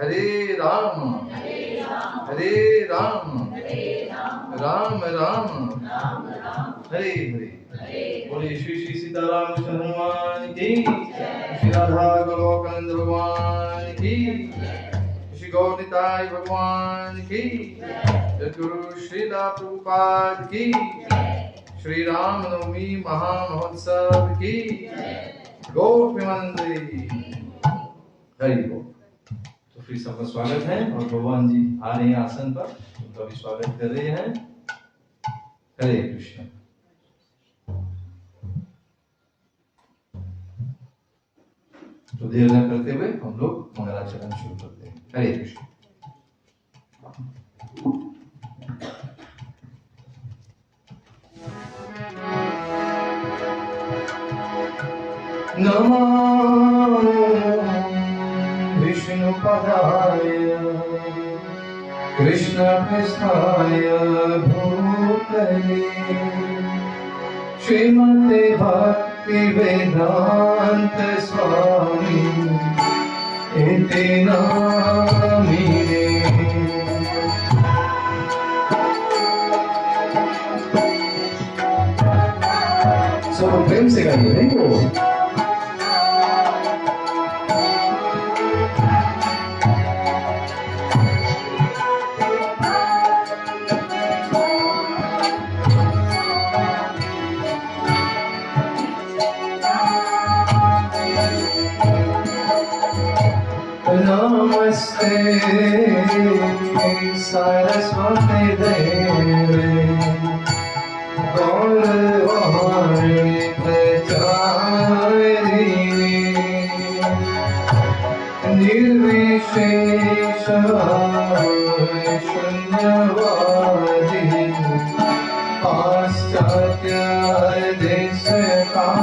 हरे राम हरे राम राम राम हरे हरे। बोले श्री श्री सीताराम हनुमान की, श्री राधा गोलोकानंद भगवान की, श्री गौरनिताय भगवान की, जगद्गुरु श्रीला प्रभुपाद की, श्री राम नवमी महामहोत्सव की, गौर प्रेमानंद हरि बोल। तो फिर सबका स्वागत है और भगवान जी आ रहे हैं आसन पर, उनका भी स्वागत कर रहे हैं। हरे कृष्ण। तो देर न करते हुए हम लोग मंगलाचरण शुरू करते हैं। हरे कृष्ण। नमो विष्णुपदाय कृष्णपृष्ठाय भूतले श्रीमते भक्ति वेदांत स्वामी इति नामिने। सब प्रेम से गाइए नहीं वो। नमस्ते सरस्वती देवी गौरवाणी प्रचारिणी निर्विशेष शून्यवादी पाश्चात्य देशकारिणी।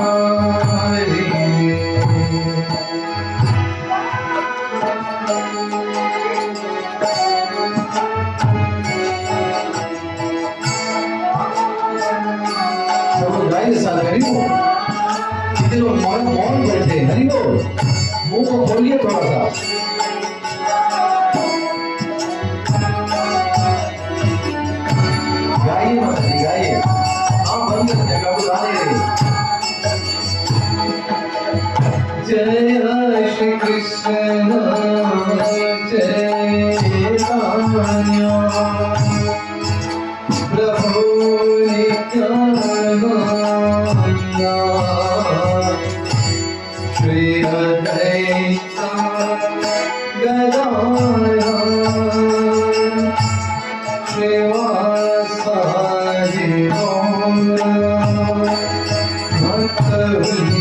कितने लोग मौन बैठे हैं, हरि बोल। मुंह को खोलिए थोड़ा सा। गाइए माता जी गाइए, आप बंद कर जगह को ला दे। जय श्री कृष्ण चैतन्य प्रभु नित्यानंद श्री अद्वैत गदाधर श्रीवासादि गौर भक्तवृंद।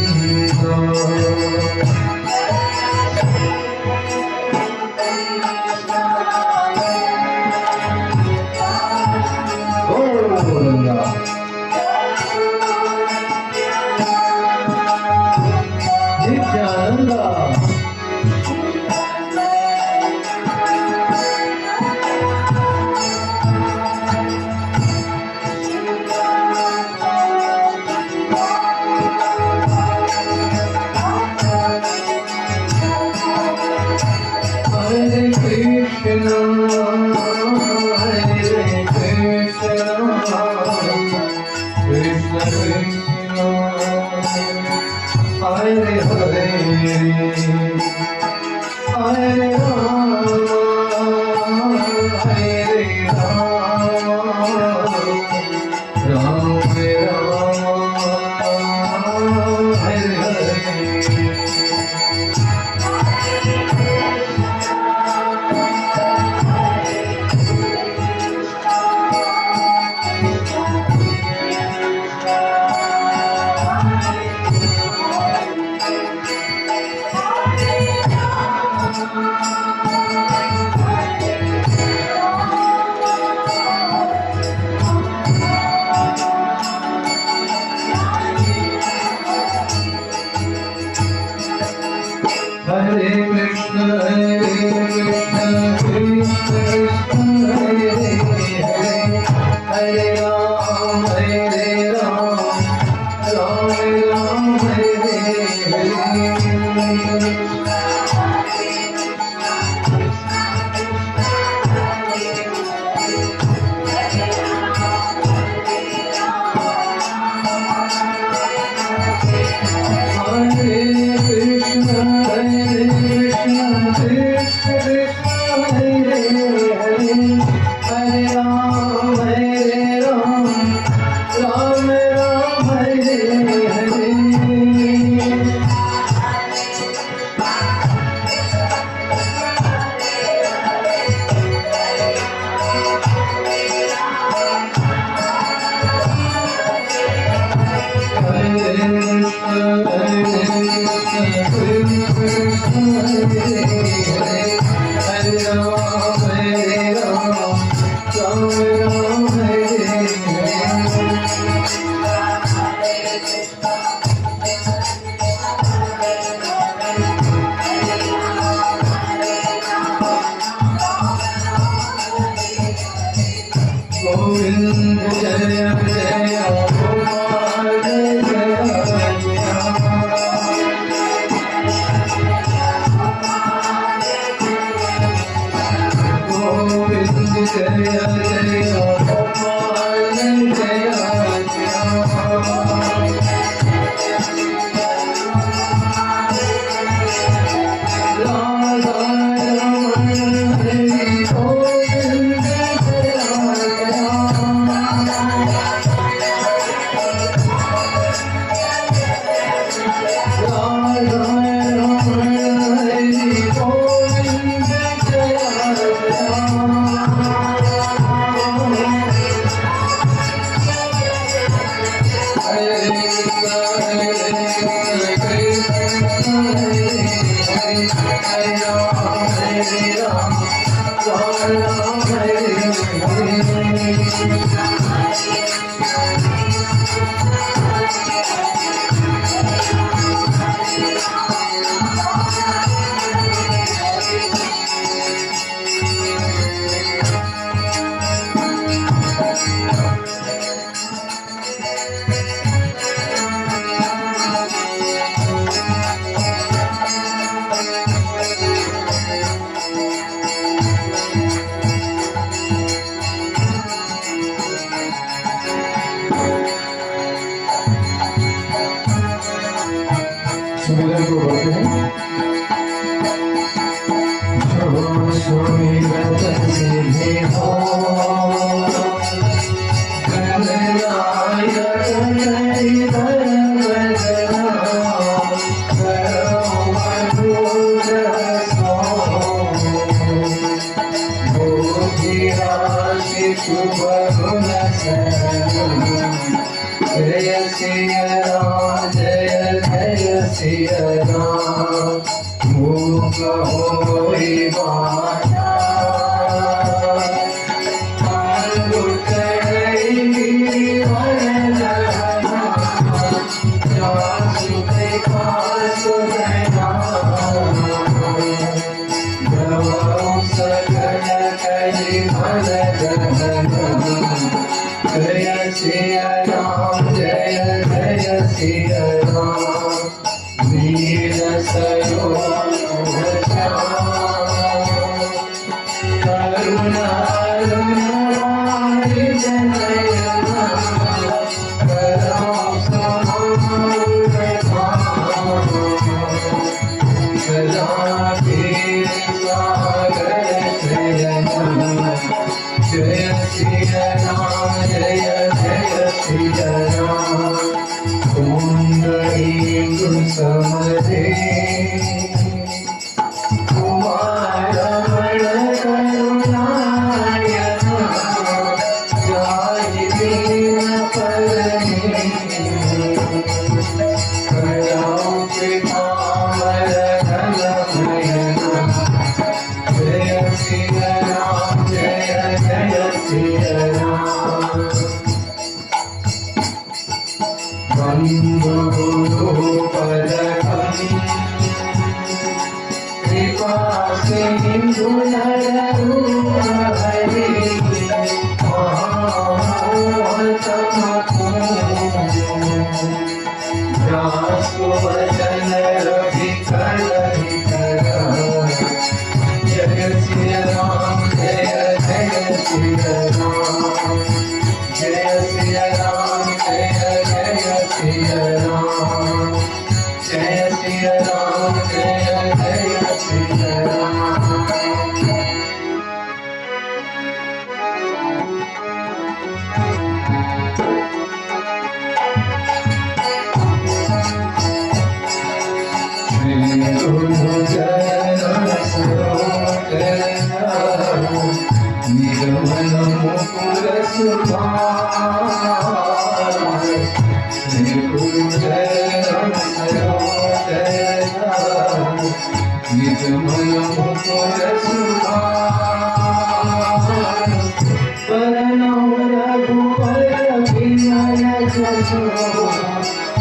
परनाम रघुवर बिमल जसु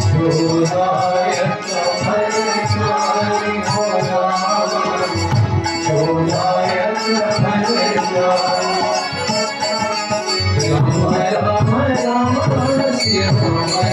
जोदायक भजन जोदायक भजन राम राम राम श्री राम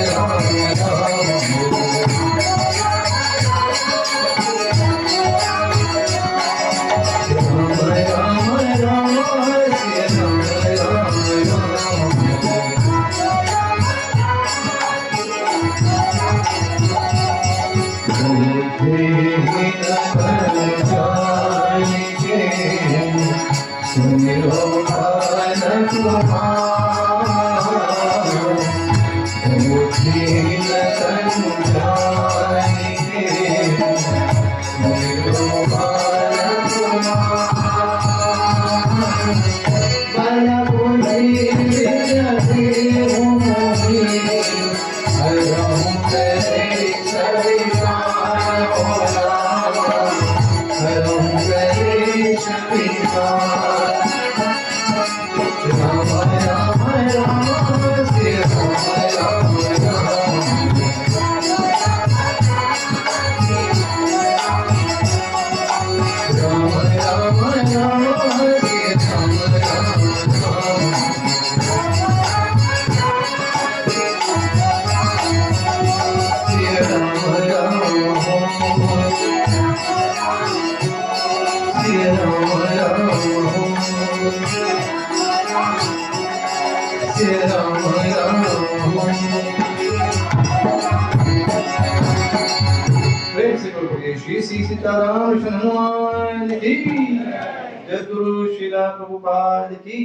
श्री सीताराम हनुमान की जय, गुरु श्रीला प्रभुपाद की।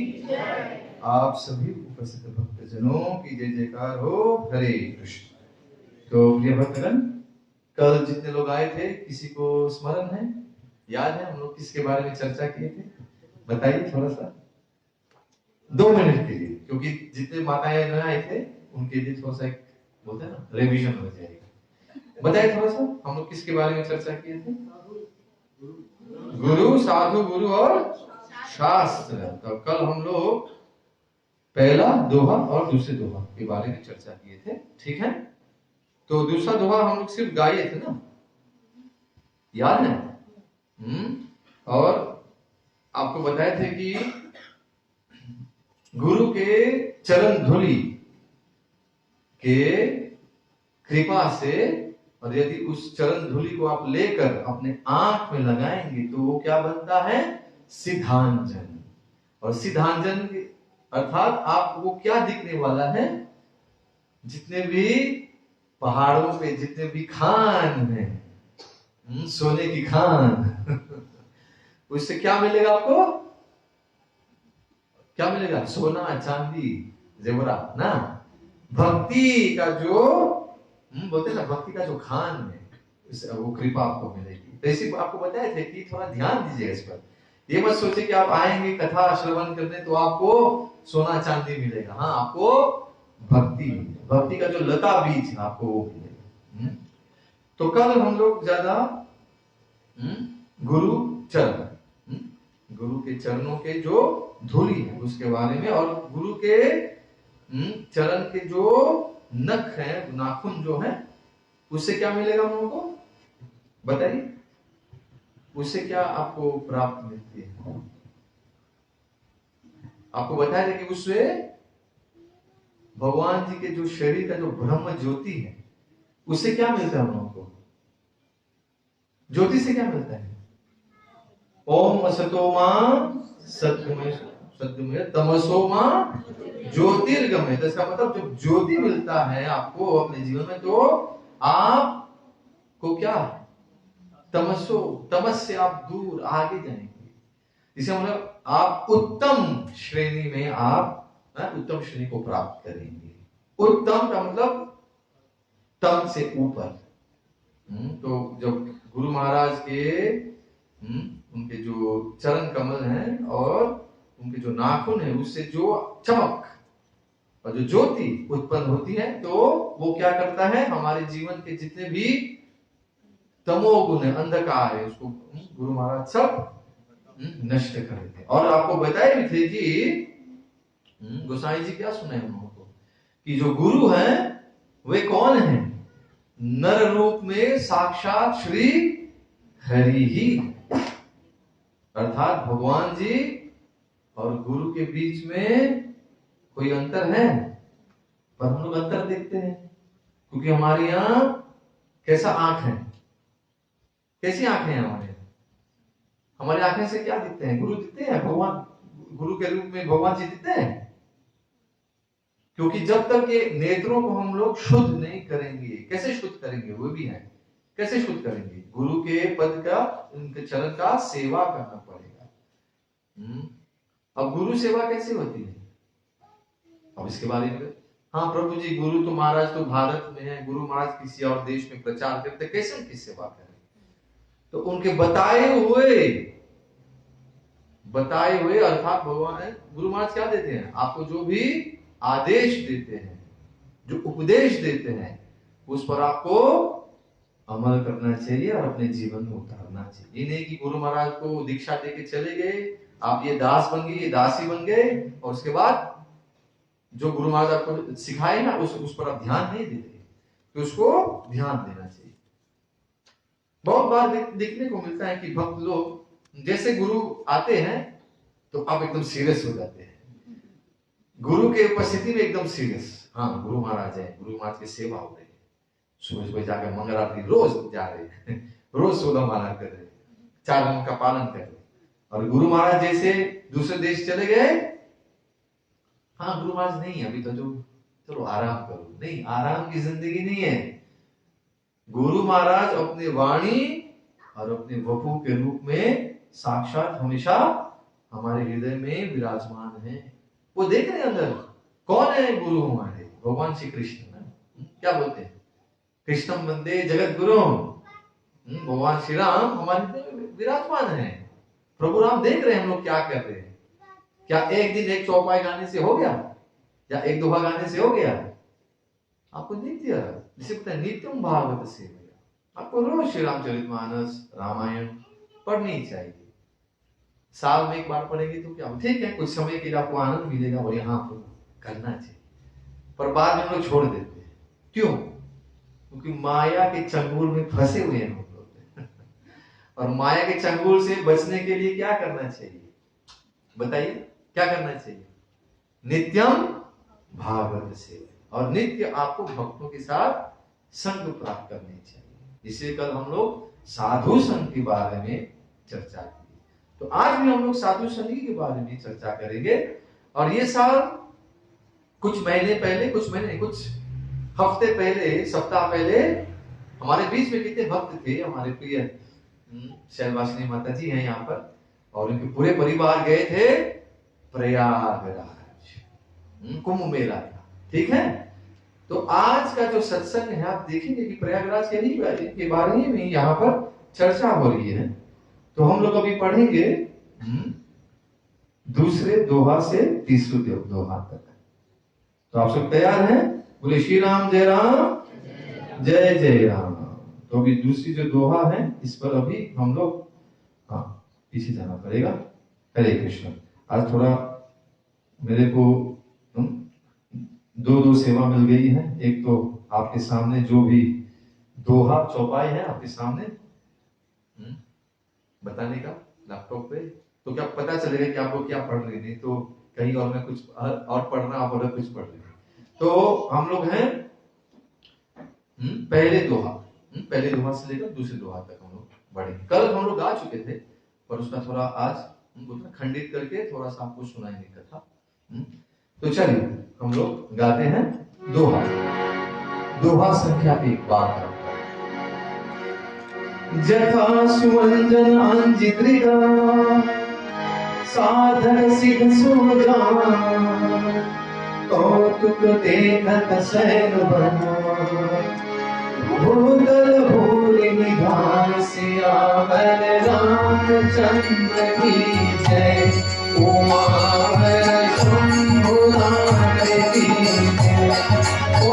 आप सभी उपस्थित भक्तजनों की जय जयकार हो। हरे कृष्ण। तो प्रिय भक्तगण, कल जितने लोग आए थे किसी को स्मरण है, याद है हम लोग किसके बारे में चर्चा किए थे? बताइए थोड़ा सा, 2 मिनट के लिए, क्योंकि जितने माताएं न आए थे उनके लिए थोड़ा सा एक बोलते हैं ना रिवीजन हो जाएगा। बताइए थोड़ा सा, हम लोग किसके बारे में चर्चा किए थे? गुरु, साधु, गुरु और शास्त्र। तो कल हम लोग पहला दोहा और दूसरे दोहा के बारे में चर्चा किए थे, ठीक है? तो दूसरा दोहा हम लोग सिर्फ गाए थे ना, याद है? और आपको बताए थे कि गुरु के चरण धूलि के कृपा से, और यदि उस चरण धूलि को आप लेकर अपने आंख में लगाएंगे तो वो क्या बनता है? सिद्धांजन। और सिद्धांजन अर्थात आपको क्या दिखने वाला है? जितने भी पहाड़ों पे जितने भी खान है, सोने की खान उससे क्या मिलेगा आपको? क्या मिलेगा? सोना, चांदी, जेवरात ना। भक्ति का जो बोलते ना, भक्ति का जो खान है वो कृपा आपको मिलेगी। तो इसी आपको बताए थे कि थोड़ा ध्यान दीजिए इस पर। ये मत सोचे कि आप आएंगे कथा श्रवण करने तो आपको सोना चांदी मिलेगा। हाँ, आपको भक्ति का जो लता बीज है आपको वो मिलेगा। तो कल हम लोग ज्यादा गुरु के चरणों के जो धूलि है उसके बारे में, और गुरु के चरण के जो नख है, नाखून जो है, उससे क्या मिलेगा हम लोगों को? बताइए, उससे क्या आपको प्राप्त मिलती है? आपको बताया था कि उससे भगवान जी के जो शरीर का जो ब्रह्म ज्योति है उससे क्या मिलता है हम लोगों को? ज्योति से क्या मिलता है? ओम असतो मां सत्यमय तमसो मां ज्योतिर्गमय। तो इसका मतलब जब ज्योति मिलता है आपको अपने जीवन में, तो आपको क्या? तमस से आप दूर आगे जाएंगे। इसे मतलब आप उत्तम श्रेणी में उत्तम श्रेणी को प्राप्त करेंगे। उत्तम का मतलब तम से ऊपर। तो जब गुरु महाराज के उनके जो चरण कमल हैं और उनके जो नाखून है उससे जो चमक और जो ज्योति उत्पन्न होती है, तो वो क्या करता है? हमारे जीवन के जितने भी तमोगुण अंधकार है, उसको गुरु महाराज सब नष्ट कर देते। और आपको बताए भी थे कि गोसाई जी क्या सुने हम लोगों को कि जो गुरु है वे कौन है? नर रूप में साक्षात श्री हरि ही, अर्थात भगवान जी और गुरु के बीच में कोई अंतर है? पर हम लोग अंतर देखते हैं क्योंकि हमारे यहाँ कैसा आंख है, कैसी आंखें हैं हमारे? हमारी आंखें से क्या दिखते हैं? गुरु दिखते हैं, भगवान गुरु के रूप में भगवान जी दिखते हैं। क्योंकि जब तक ये नेत्रों को हम लोग शुद्ध नहीं करेंगे, कैसे शुद्ध करेंगे? वो भी है, कैसे शुद्ध करेंगे? गुरु के पद का, उनके चरण का सेवा करना पड़ेगा। अब गुरु सेवा कैसे होती है? अब इसके बारे में, हाँ प्रभु जी गुरु तो महाराज तो भारत में है, गुरु महाराज किसी और देश में प्रचार करते, कैसे उनकी सेवा करें? तो उनके बताए हुए अर्थात भगवान गुरु महाराज क्या देते हैं? आपको जो भी आदेश देते हैं, जो उपदेश देते हैं, उस पर आपको अमल करना चाहिए और अपने जीवन में उतारना चाहिए। ये नहीं कि गुरु महाराज को दीक्षा देके चले गए, आप ये दास बन गए, ये दासी बन गए, और उसके बाद जो गुरु महाराज आपको सिखाए ना उस पर आप ध्यान नहीं देते, तो उसको ध्यान देना चाहिए। बहुत बार देखने को मिलता है कि भक्त लोग जैसे गुरु आते हैं तो आप एकदम सीरियस हो जाते हैं, गुरु के उपस्थिति में एकदम सीरियस। हाँ गुरु महाराज है, गुरु महाराज की सेवा हो रही है, सुबह सुबह जाकर मंगल आरती रोज जा रहे हैं, रोज 16 माला कर रहे हैं, 4 नियम का पालन कर रहे हैं। और गुरु महाराज जैसे दूसरे देश चले गए, हाँ गुरु महाराज नहीं अभी तो जो चलो आराम करो, नहीं, आराम की जिंदगी नहीं है। गुरु महाराज अपने वाणी और अपने वपु के रूप में साक्षात हमेशा हमारे हृदय में विराजमान है। वो देख रहे हैं अंदर कौन है गुरु हमारे? भगवान श्री कृष्ण क्या बोलते हैं? कृष्णम वंदे जगत गुरु। भगवान श्री राम हमारे हृदय में विराजमान है। प्रभु राम देख रहे हैं हम लोग क्या कर रहे हैं। क्या एक दिन एक चौपाई गाने से हो गया या एक दोहा गाने से हो गया? आपको देख दिया, जिसे पता है नित्यम भागवत से। आपको रोज श्री रामचरितमानस रामायण पढ़नी चाहिए। साल में एक बार पढ़ेंगे तो क्या ठीक है, कुछ समय के लिए आपको आनंद मिलेगा और यहाँ करना चाहिए, पर बाद में हम लोग छोड़ देते हैं। क्यों? क्योंकि माया के चंगुल में फंसे हुए हैं हम लोग और माया के चंगुल से बचने के लिए क्या करना चाहिए बताइए? क्या करना चाहिए? नित्यम भागवत सेवा, और नित्य आपको भक्तों के साथ संग प्राप्त करनी चाहिए। इसलिए कल हम लोग साधु संग के बारे में चर्चा की, तो आज भी हम लोग साधु संगी के बारे में चर्चा करेंगे। और ये साल कुछ हफ्ते पहले, सप्ताह पहले हमारे बीच में कितने भक्त थे। हमारे प्रिय शैलवासिनी माता जी हैं यहाँ पर, और उनके पूरे परिवार गए थे प्रयागराज कुंभ मेला, ठीक है। तो आज का जो सत्संग है आप देखेंगे कि प्रयागराज के बारे में यहाँ पर चर्चा हो रही है। तो हम लोग अभी पढ़ेंगे दूसरे दोहा से तीसरे दोहा तक। तो आप सब तैयार हैं? बोले श्री राम जय राम जय जय राम। तो अभी दूसरी जो दोहा है इस पर अभी हम लोग पीछे जाना पड़ेगा। हरे कृष्ण। आज थोड़ा मेरे को दो सेवा मिल गई है। एक तो आपके सामने जो भी दोहा चौपाई है आपके सामने बताने का लैपटॉप पे, तो क्या पता चलेगा कि आप लोग क्या पढ़ रहे हैं। तो कहीं और मैं कुछ और पढ़ रहा, आप और कुछ पढ़ रहे हैं। तो हम लोग हैं पहले दोहा से लेकर दूसरे दोहा तक हम लोग बढ़ेंगे। कल हम लोग गा चुके थे, पर उसका थोड़ा आज खंडित करके थोड़ा सा आपको सुनाएंगे कथा। तो चलिए हम लोग गाते हैं दोहा संख्या 1। जथा सुमंजन अंजित्रिका साधन सिद्ध सुजा, कौतुक देखत सैन बना, भूतल भूरि निधान सियावर रामचंद्र की जय। उमा शंभुनाथ की जय। ओ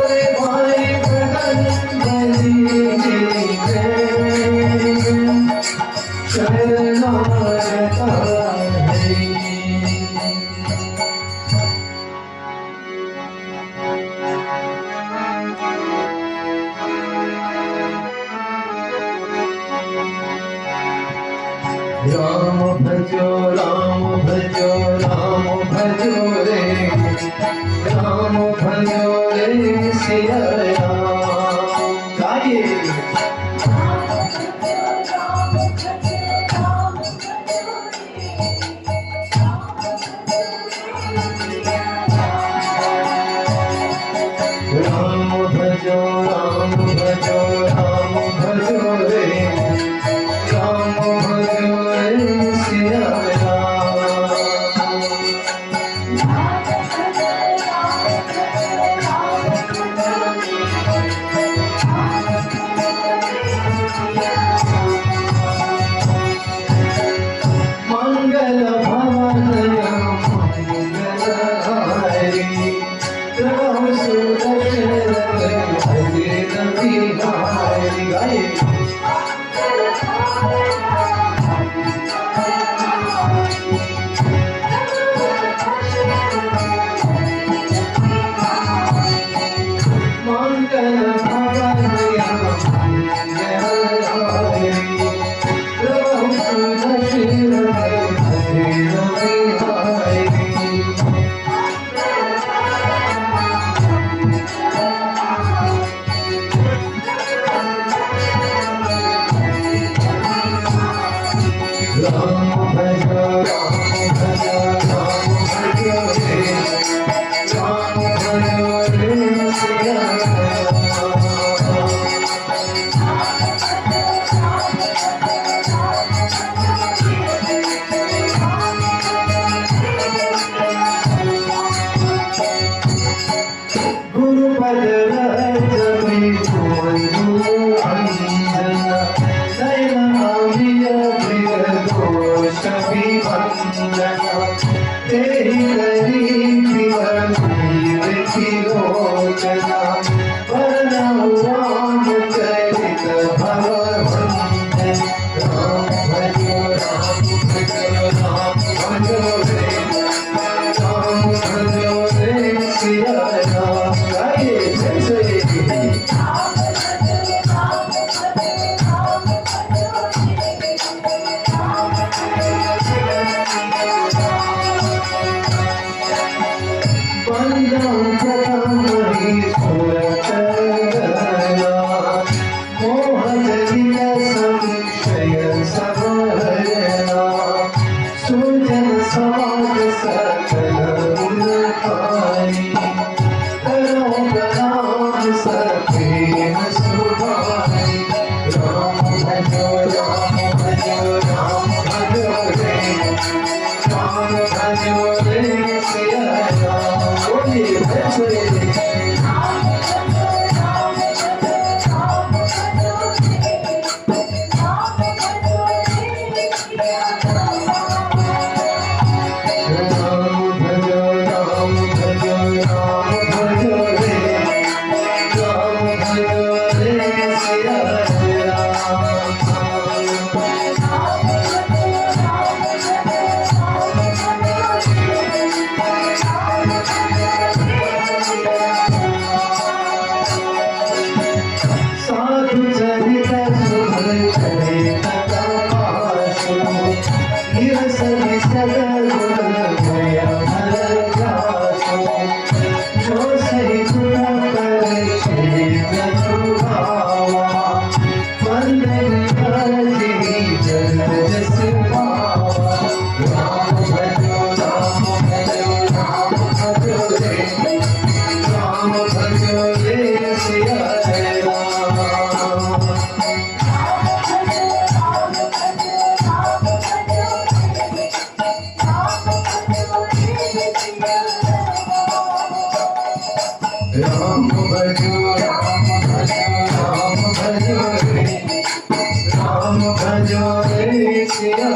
रे भाई बदन बली की जय। भजो राम भजो रे, राम भजो रे सिया राम। गाइए राम भजो रे, राम भजो रे सिया राम। मंगल भवन मंगलहारी, राम सुदर्शन हरि रवि हारी। गाइए मंगल भवन मंगलहारी, राम सुदर्शन हरि रवि हारी। राम भजो रे, राम भजो रे सिया राम। गुरुपद रजनी भुवन अंजना, नयनामिय दोष विभंजना, तेरी करी विवर लोचना, वरनौ रामचरित भवभंजन। राम भजो रे, राम भजो रे सिया राम। गाइए जय श्री सुजन साध सकल गुणकारी, करो प्रणाम सखे सुभारी। राम भजो रे, राम भजो रे सिया राम। बोलिए जय श्री साधु चरित सुभर चरित तपासु, गिरसरि सगल गुण गया भर जासु। जो सही गुण कर क्षेत्र भावा, वंदन करती जन जस पावा। राम भजो रे, राम भजो रे सिया राम। राम भजो रे, राम भजो रे सिया राम।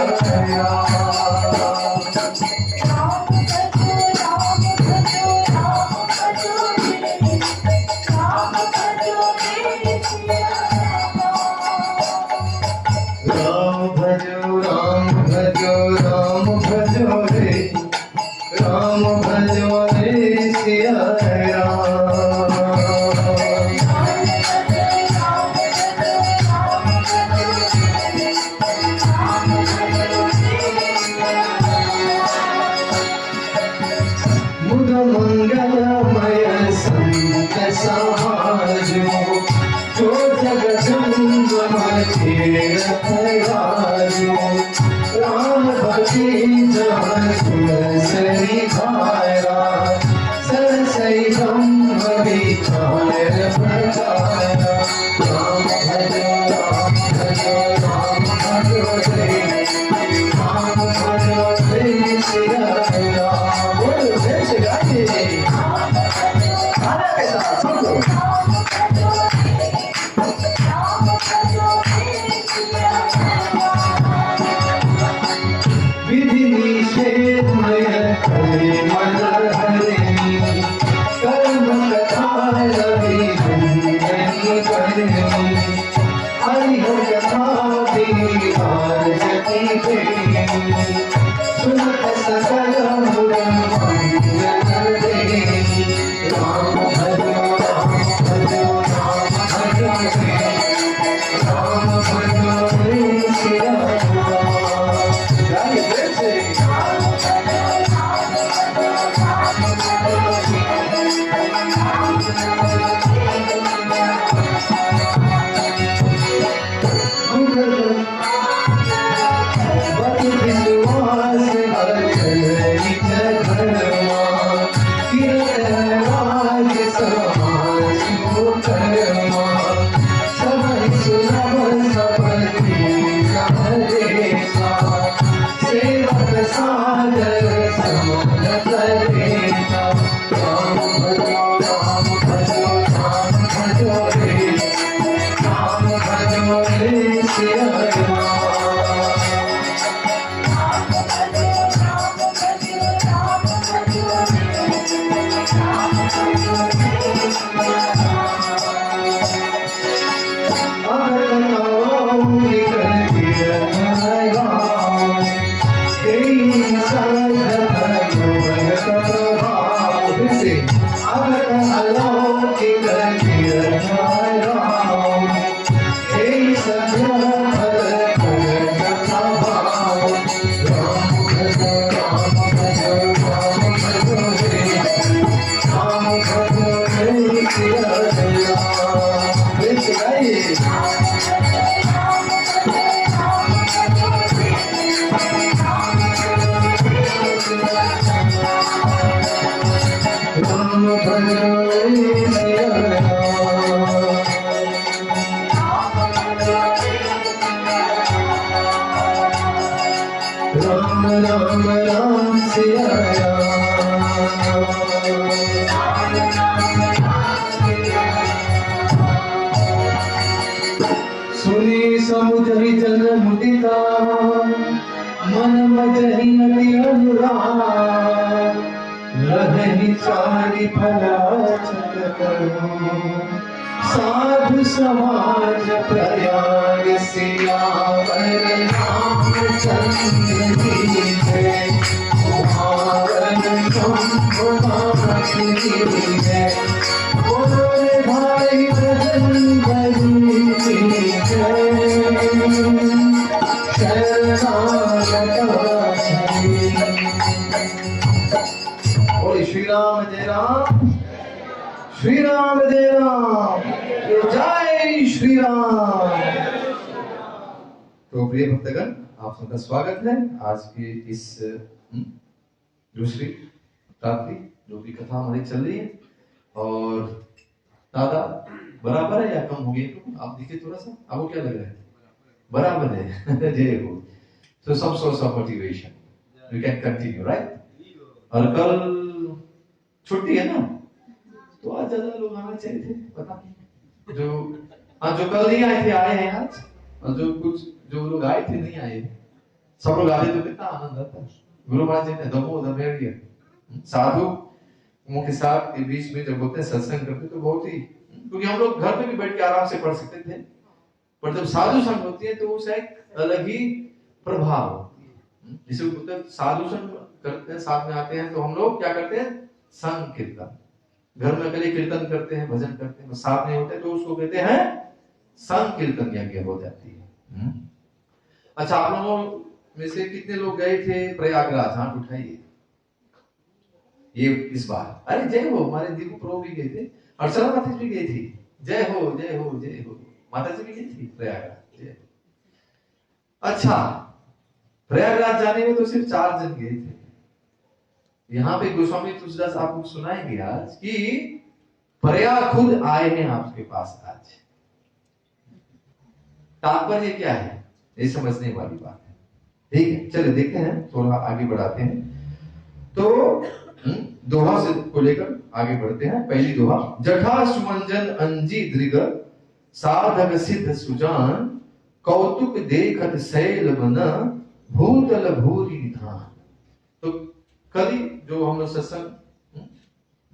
राम भजो रे, राम भजो रे सिया राम। राम भक्ति जहाँ सुरसरी धारा सरसई ब्रह्म विचार प्रचारा राम भजो राम भजो राम भजो रे राम भजो रे सिया राम बोलो जय श्री राम गाना कैसा सुनो विधि निषेध में करे मन हरे कर्म कथा रवि रंजनी करनी हरिहर कथा दीवार जति प्रेमी सुनत सकल मुर मंगल देवी राम भजो राम भजो राम भजो रे राम भजो रे सिया सुनी समुझी जन मुदिता मन मजहि अति अनुराग लहहि चारि फलाचक करो साधु समाज प्रयाग सियावर रामचंद्र की जय कुमारन शंभु की जय बोले भाई भजन बलि की जय बोले श्री राम जय राम श्री राम जय राम जय श्री राम। तो प्रिय भक्तगण, आप सबका स्वागत है आज की इस दूसरी रात्रि जो भी कथा हमारी चल रही है। और दादा बराबर है या कम हो गई? तो आप देखिए थोड़ा सा, आपको क्या लग रहा है? बराबर है। जय हो। So some source of motivation. We can continue, right? और कल छुट्टी है ना, तो आज ज्यादा लोग आना चाहिए थे। पता नहीं जो कल नहीं आए थे आए हैं आज, और जो लोग आए थे नहीं आए। सब लोग आए तो कितना आनंद आता। गुरु महाराज जी ने दमो दमेरिया साधु के साथ के बीच में जब होते हैं सत्संग करते तो बहुत ही, क्योंकि हम लोग घर में भी बैठ के आराम से पढ़ सकते थे, पर जब साधु संग होती है तो उसका एक अलग ही प्रभाव होती है। जिसे बोलते साधु संग करते हैं, साथ में आते हैं तो हम लोग क्या करते हैं? संग कीर्तन। घर में अकेले कीर्तन करते हैं, भजन करते हैं, साथ नहीं होते तो उसको कहते हैं संग कीर्तन यज्ञ हो जाती है। अच्छा, आप लोगों में से कितने लोग गए थे प्रयागराज? हाथ उठाइए। ये इस बार, अरे जय हो, हमारे दीपू प्रो भी गए थे, अर्चना माता भी गई थी। जय हो जय हो जय हो, माता जी भी गई थी प्रयागराज। जय हो। अच्छा, प्रयागराज जाने में तो सिर्फ 4 जन गए थे। यहाँ पे गोस्वामी तुलसीदास आपको सुनाएंगे आज कि प्रयाग खुद आए हैं आपके पास आज। तात्पर्य क्या है, ये समझने वाली बात है। ठीक है, चलिए देखते हैं, थोड़ा आगे बढ़ाते हैं। तो दोहा से को लेकर आगे बढ़ते हैं। पहली दोहा, जठा सुमंजन अंजी दृग साधक सिद्ध सुजान कौतुक देखत शैल बन भूतल भूरि धान। तो कभी जो हम लोग सत्संग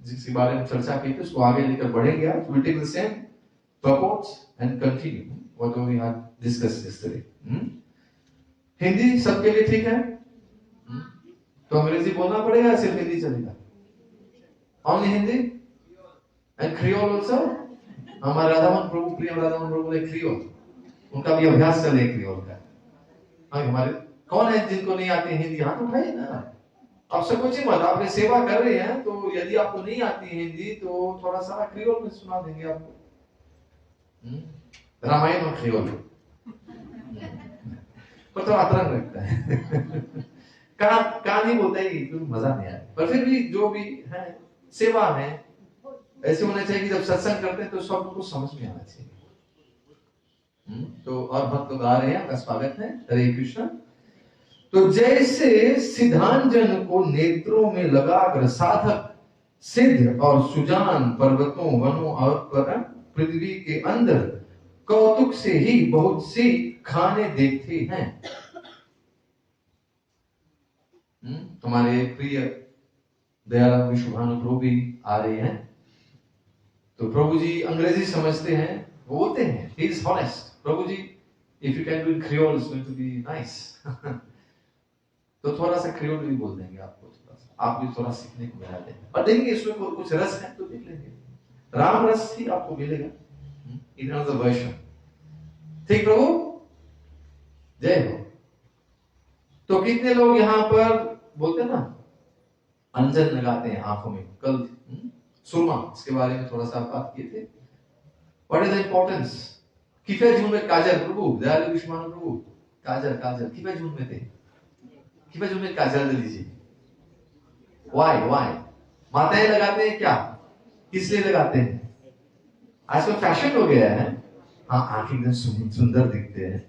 जिसके बारे में चर्चा की थी उसको आगे लेकर बढ़ेंगे आज। We'll take the same purport and continue what we had discussed yesterday. Hindi सबके लिए ठीक है? तो अंग्रेजी बोलना पड़ेगा या सिर्फ हिंदी चलेगा? Only Hindi and Creole also? हमारे राधामोहन प्रभु, प्रिय राधामोहन प्रभु ने क्रियोल, उनका भी अभ्यास चले क्रियोल का। हाँ, हमारे कौन है जिनको नहीं आती हिंदी? हाथ उठाइए ना। आप सब कुछ मत, आपने सेवा कर रहे हैं तो यदि आपको नहीं आती हिंदी तो थोड़ा सा क्रियोल में सुना देंगे आपको, रामायण और क्रियोल पर तो अतरंग लगता है। कहां नहीं बोलता है तो मजा नहीं आया, पर फिर भी जो भी है सेवा है ऐसे होना चाहिए कि जब सत्संग करते हैं तो सब कुछ समझ में आना चाहिए। तो और भक्त गा रहे हैं, आपका स्वागत है, हरे कृष्ण। तो जैसे सिद्धांजन को नेत्रों में लगाकर साधक सिद्ध और सुजान पर्वतों वनों और पृथ्वी के अंदर कौतुक से ही बहुत सी खाने देखते हैं। तुम्हारे प्रिय दयाराम विश्वभानु प्रभु भी आ रहे हैं। तो प्रभु जी अंग्रेजी समझते हैं, वो बोलते हैं he is honest, Prabhu ji if you can do in Creole it's going to be nice। तो थोड़ा सा क्रियोल भी बोल देंगे आपको, थोड़ा सा आप भी थोड़ा सीखने को मिला देंगे और देंगे। इसमें कुछ रस है तो देख लेंगे, राम रस ही आपको मिलेगा इन अनदर वर्जन। ठीक प्रभु, जय हो। तो कितने लोग यहाँ पर बोलते हैं ना अंजन लगाते हैं आंखों में, कल सुरमा इसके बारे में थोड़ा सा बात किए थे। What is the importance? किफे जून में काजल प्रभु, दयालु विश्वभानु प्रभु, काजल काजल किफे जून में थे, किफे जून में काजल दे दीजिए। वाई माताएं लगाते हैं क्या, किस लिए लगाते हैं? आजकल फैशन हो गया है। हाँ, आंखें एकदम सुंदर दिखते हैं।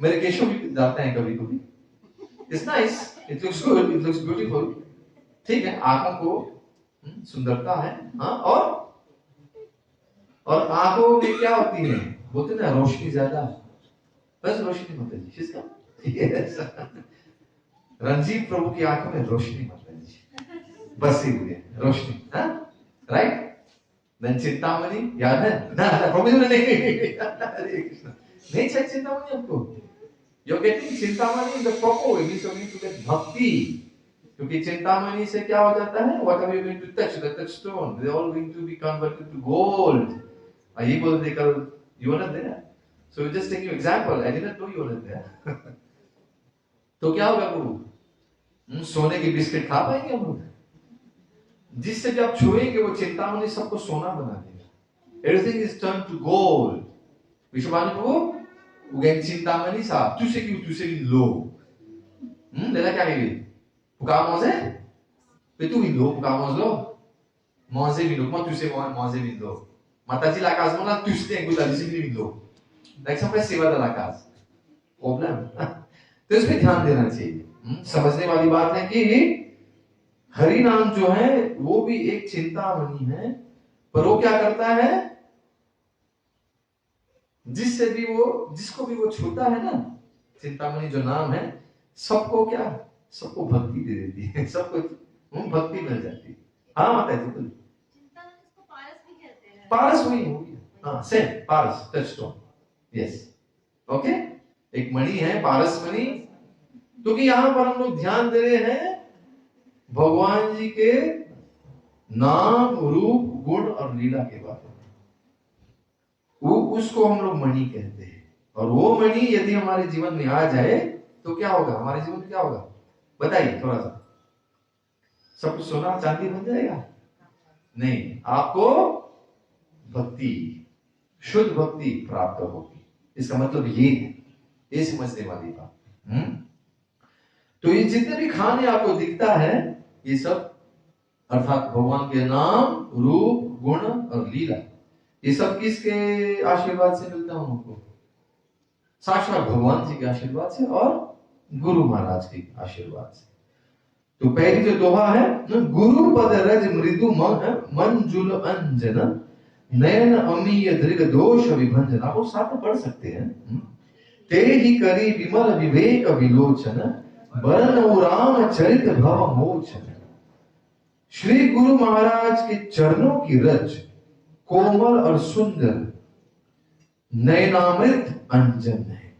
मेरे केशव भी जाते हैं कभी कभी। It's nice, it looks good, it looks beautiful. ठीक है, आंखों को सुंदरता है। हाँ, और आंखों में क्या होती है, बोलते ना रोशनी ज्यादा, बस रोशनी माता जी किसका? yes. रंजीत प्रभु की आंखों में रोशनी माता जी बसी हुई है, रोशनी। राइट? देन चिंतामणि याद है ना? प्रभु जी ने नहीं चाहिए चिंतामणि आपको। You're getting Chintamani in the proper way, means you're going to get भक्ति। क्योंकि चिंतामणि से क्या हो जाता है? What are you going to touch? The touchstone, they are all going to be converted to gold। ये बोल दे कल you were not there, so we just take you example। I didn't know you were not there। तो क्या होगा प्रभु? सोने की biscuit खा पाएंगे हम लोग? जिससे भी आप छुएंगे वो चिंतामणि सबको सोना बना देगा। Everything is turned to gold। Vishwabhanu प्रभु उगेन चिंतामणि सा तुसे की लो। लेला क्या कहेगी? पुकार मौजे पे तू लो, पुकार मौज लो मौजे भी लो, मत तुसे मौजे भी लो। माताजी लाकाज मोला तुसते गुला दिसे भी लो। लाइक सब सेवा दा लाकाज प्रॉब्लम। तो इसमें ध्यान देना चाहिए। समझने वाली बात है कि हरि नाम जो है वो भी एक चिंतामणि है, पर वो क्या करता है? जिससे भी वो, जिसको भी वो छूता है ना, चिंतामणि जो नाम है, सबको क्या, सबको भक्ति दे देती है, सबको भक्ति मिल जाती है। हाँ माता जी बोलिए। पारस वही हो गया। हाँ, सेम पारस, टचस्टोन। यस, ओके, एक मणि है पारस मणि। क्योंकि यहां पर हम लोग ध्यान दे रहे हैं भगवान जी के नाम रूप गुण और लीला के बारे में। वो उसको हम लोग मणि कहते हैं। और वो मणि यदि हमारे जीवन में आ जाए तो क्या होगा? हमारे जीवन में क्या होगा बताइए थोड़ा सा। सब कुछ सोना चांदी बन जाएगा? नहीं, आपको भक्ति, शुद्ध भक्ति प्राप्त होगी। इसका मतलब ये है, ये समझने वाली बात। तो ये जितने भी खाने आपको दिखता है, ये सब अर्थात भगवान के नाम, रूप, गुण और लीला, ये सब किसके आशीर्वाद से मिलता है हमको? साक्षात भगवान जी के आशीर्वाद से और गुरु महाराज के आशीर्वाद से। तो पहली जो दोहा है, गुरु पद रज मृदु मंजुल अंजन नयन अमीय दृग दोष विभंजन। आप वो साथ में पढ़ सकते हैं। ते ही करी विमल विवेक विलोचन बरन राम चरित भव मोचन। श्री गुरु महाराज के चरणों की रज कोमल और सुंदर नयनामृत अंजन है।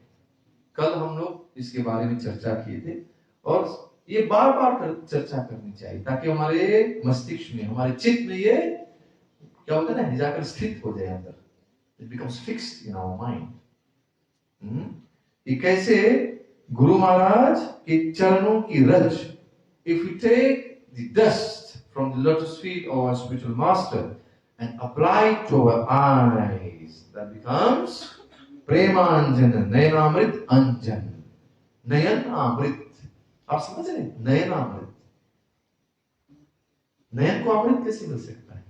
कल हम लोग इसके बारे में चर्चा किए थे और ये बार बार चर्चा करनी चाहिए ताकि हमारे मस्तिष्क में, हमारे चित्त में ये क्या होता है ना, जाकर स्थित हो जाए अंदर। It becomes fixed in our mind. ये कैसे? गुरु महाराज के चरणों की रज, if we take the dust from the lotus feet of our spiritual master and apply it to our eyes, that becomes प्रेमांजन नयनामृत अंजन। नयन अमृत, आप समझ रहे? नयन अमृत, नयन को अमृत कैसे मिल सकता है?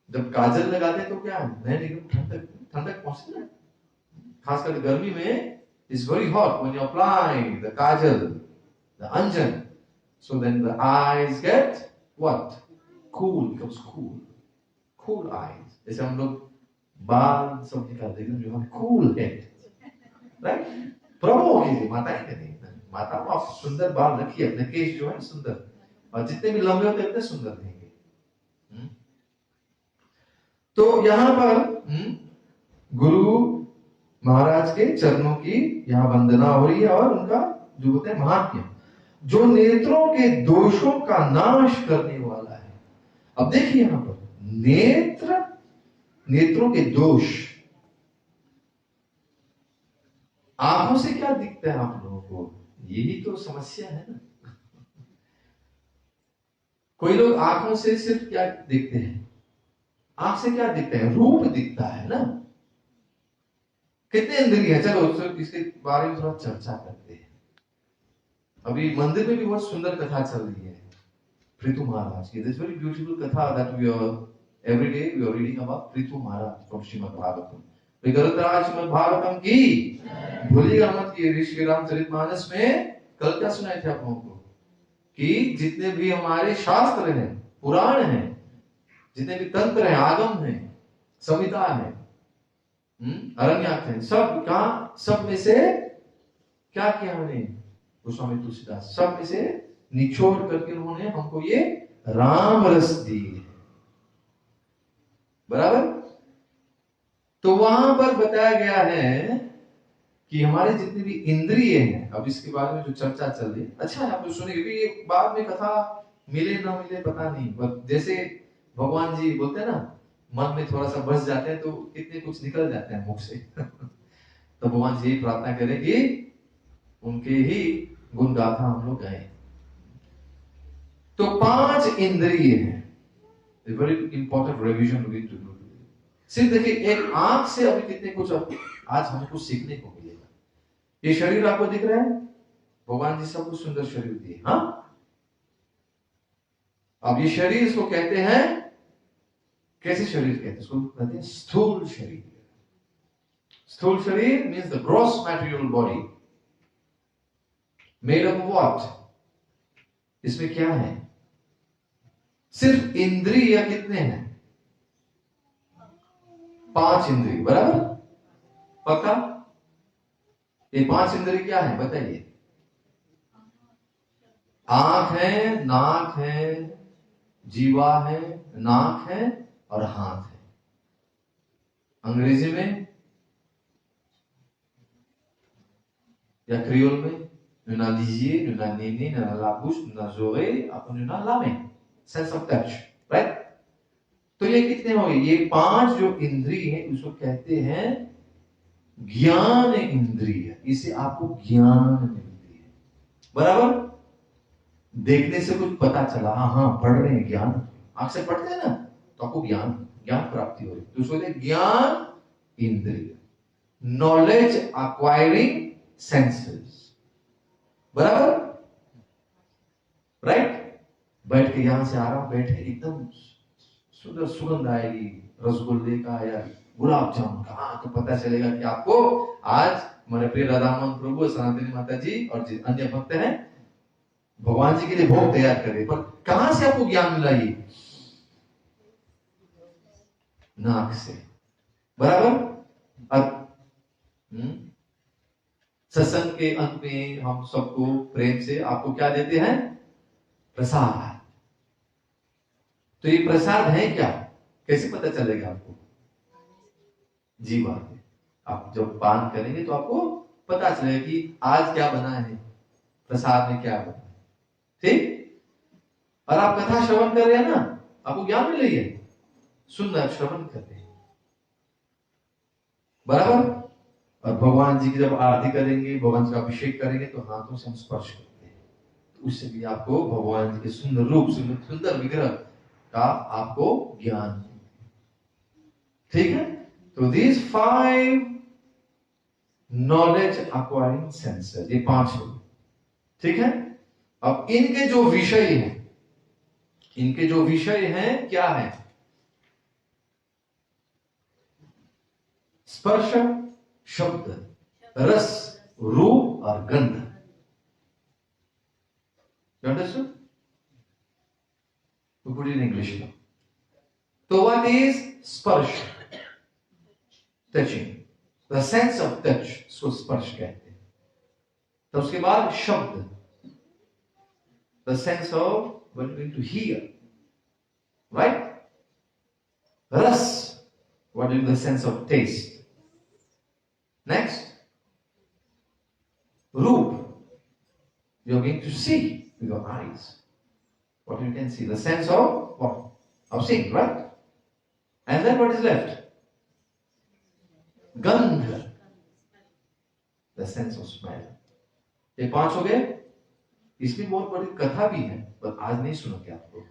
जब काजल लगाते तो क्या नयन एकदम ठंडक ठंडक पहुंचती है। खासकर गर्मी में it's very hot when you apply the kajal, the anjan, so then the eyes get what? Cool, becomes cool, cool eyes. जैसे हम लोग बाल सब निकालते हैं, जो हम cool head, right? प्रभु कीजिए, माता ही करें, माता को आप सुंदर बाल रखिए, अपने केश जो है सुंदर, और जितने भी लंबे होते हैं उतने सुंदर रहेंगे। तो यहाँ पर गुरु महाराज के चरणों की यहाँ वंदना हो रही है और उनका जो होता है महात्म्य, जो नेत्रों के दोषों का नाश करने वाला है। अब देखिए यहाँ पर नेत्रों के दोष, आंखों से क्या दिखता है आप लोगों को? यही तो समस्या है ना। कोई लोग आंखों से सिर्फ क्या देखते हैं? आंख से क्या दिखता है? रूप दिखता है ना। कितने इंद्रिय है? चलो इसके बारे में थोड़ा चर्चा करते हैं। अभी मंदिर में भी बहुत सुंदर कथा चल रही है पृथु महाराज की। This very beautiful katha that we are every day we are reading about Prithu Maharaj from Shrimad Bhagavatam. Shrimad Bhagavatam की भूलिएगा मत कि श्री रामचरितमानस में कल क्या सुनाए थे आप लोगों को कि जितने भी हमारे शास्त्र हैं, पुराण हैं, जितने भी तंत्र हैं, आगम हैं, संहिता है, अरण्यात है, सब कहा, सब में से क्या किया उन्होंने? गोस्वामी तुलसीदास सब में से निचोड़ करके उन्होंने हमको ये राम रस दी है। बराबर? तो वहां पर बताया गया है कि हमारे जितने भी इंद्रिय हैं, अब इसके बारे में जो चर्चा चल रही है, अच्छा है आप लोग सुनेंगे, ये बाद में कथा मिले ना मिले पता नहीं, जैसे भगवान जी बोलते हैं ना, मन में थोड़ा सा बस जाते हैं तो कितने कुछ निकल जाते हैं मुख से। तो भगवान जी प्रार्थना करें कि उनके ही गुण गाथा हम लोग गाएं। तो 5 इंद्रिय हैं। Very important revision we to do. सिर्फ देखिए एक आंख से अभी कितने कुछ आज हमको सीखने को मिलेगा। ये शरीर आपको दिख रहा है, भगवान जी सब कुछ सुंदर शरीर दिए। हाँ, अब ये शरीर इसको कहते हैं, कैसे शरीर कहते हैं? इसको कहते हैं स्थूल शरीर। स्थूल शरीर means the gross material body made up of what? इसमें क्या है? सिर्फ इंद्रिय कितने हैं? 5 इंद्रिय। बराबर? पक्का? ये 5 इंद्रिय क्या है बताइए? आंख है, नाक है, जीवा है, नाक है और हाथ है। अंग्रेजी में या क्रियोल में nous n'avons lié, nous n'avons néné, nous n'avons la bouche, nous n'avons oreille, après nous n'avons la main. Sense of touch, right? तो ये कितने हो गए? ये 5 जो इंद्रिय है उसको कहते हैं ज्ञान इंद्रिय। इसे आपको ज्ञान मिलती है। बराबर? देखने से कुछ पता चला, हाँ पढ़ रहे हैं, ज्ञान आंख से पढ़ते हैं ना, तो आपको ज्ञान प्राप्ति हो रही है, तो उसको कहते हैं ज्ञान इंद्रिय। नॉलेज अक्वायरिंग सेंसेस, बराबर, राइट। बैठ के यहां से आ रहा हूं, बैठे एकदम सुंदर सुगंध आएगी रसगुल्ले का या गुलाब जामुन का, तो पता चलेगा कि आपको आज हमारे प्रिय राधामोहन प्रभु, सनातनी माता जी और अन्य भक्त हैं भगवान जी के लिए भोग तैयार कर रहे। पर कहां से आपको ज्ञान मिला? ये नाक से, बराबर। अब सत्संग के अंत में हम सबको प्रेम से आपको क्या देते हैं? प्रसाद। तो ये प्रसाद है क्या? कैसे पता चलेगा आपको? जी बात है, आप जब पान करेंगे तो आपको पता चलेगा कि आज क्या बना है, प्रसाद में क्या बना है, ठीक। और आप कथा श्रवण कर रहे हैं ना, आपको ज्ञान मिल रही है, सुनना श्रवण करते हैं, बराबर। और भगवान जी की जब आरती करेंगे, भगवान जी का अभिषेक करेंगे तो हाथों से हम स्पर्श करते हैं, तो उससे भी आपको भगवान जी के सुंदर रूप, सुंदर विग्रह का आपको ज्ञान, ठीक है। तो these 5 knowledge acquiring senses, ये 5 हो, ठीक है। अब इनके जो विषय हैं, इनके जो विषय हैं क्या है? स्पर्श, शब्द, रस, रूप और गंध। You understood? We put it in English now. So what is स्पर्श? Touching, the sense of touch, इसको स्पर्श कहते हैं। तो उसके बाद शब्द, the sense of what you're going to hear, right? Ras, what is the sense of taste? Next, roop, you're going to see with your eyes, what you can see, the sense of what? Of seeing, right? And then what is left? Gandha, the sense of smell. ये 5 हो गए। इसमें बहुत बड़ी कथा भी है, पर आज नहीं सुनोगे आपको।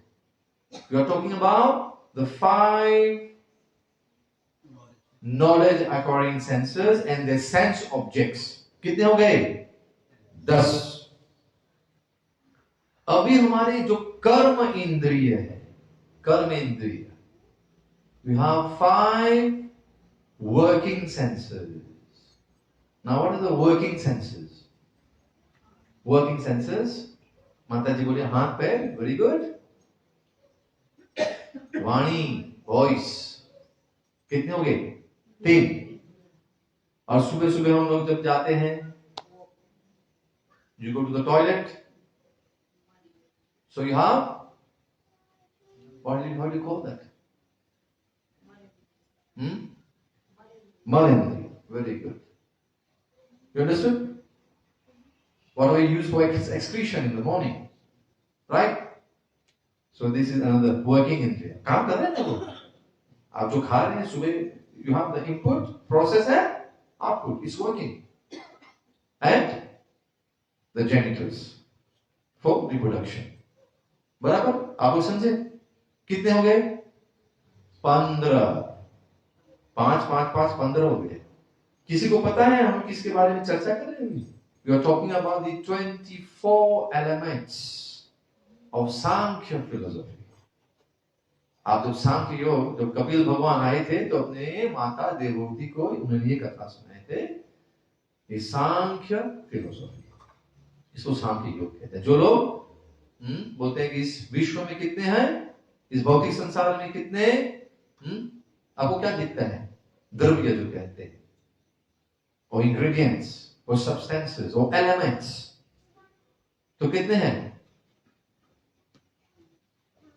We are talking about the 5 knowledge acquiring senses and their sense objects. कितने हो गए? 10। अभी हमारे जो कर्म इंद्रिय है, कर्म इंद्रिय, we have 5 working senses. Now what are the working senses? Working senses, माता जी बोले हाथ पैर, वेरी गुड। वाणी, वॉइस, कितने हो गए? 3। और सुबह सुबह हम लोग जब जाते हैं, you go to the toilet, so you have, what do you call that? Malindri, very good. You understood? What do we use for excretion in the morning? Right? So this is another working indriya. काम कर रहे हैं ना वो? आप जो खा रहे हैं सुबह, you have the input, process and output. It's working. And the genitals for reproduction. बराबर? आप लोग समझे? कितने हो गए? 15। 5, 5, 5, 15 हो गए। किसी को पता है हम किसके बारे में चर्चा कर रहे हैं? We are talking about the 24 elements of Sankhya philosophy. आप जब सांख्य योग, जब कपिल भगवान आए थे तो अपने माता देवहूति को उन्होंने ये कथा सुनाए थे, ये सांख्य फिलोसॉफी, इसको सांख्य योग कहते हैं। जो लोग बोलते हैं कि इस विश्व में कितने हैं, इस भौतिक संसार में कितने, आपको क्या दिखता है? द्रव्य जो कहते हैं, और इंग्रेडिएंट्स, और सब्सटेंसेस, और एलिमेंट्स, तो कितने हैं?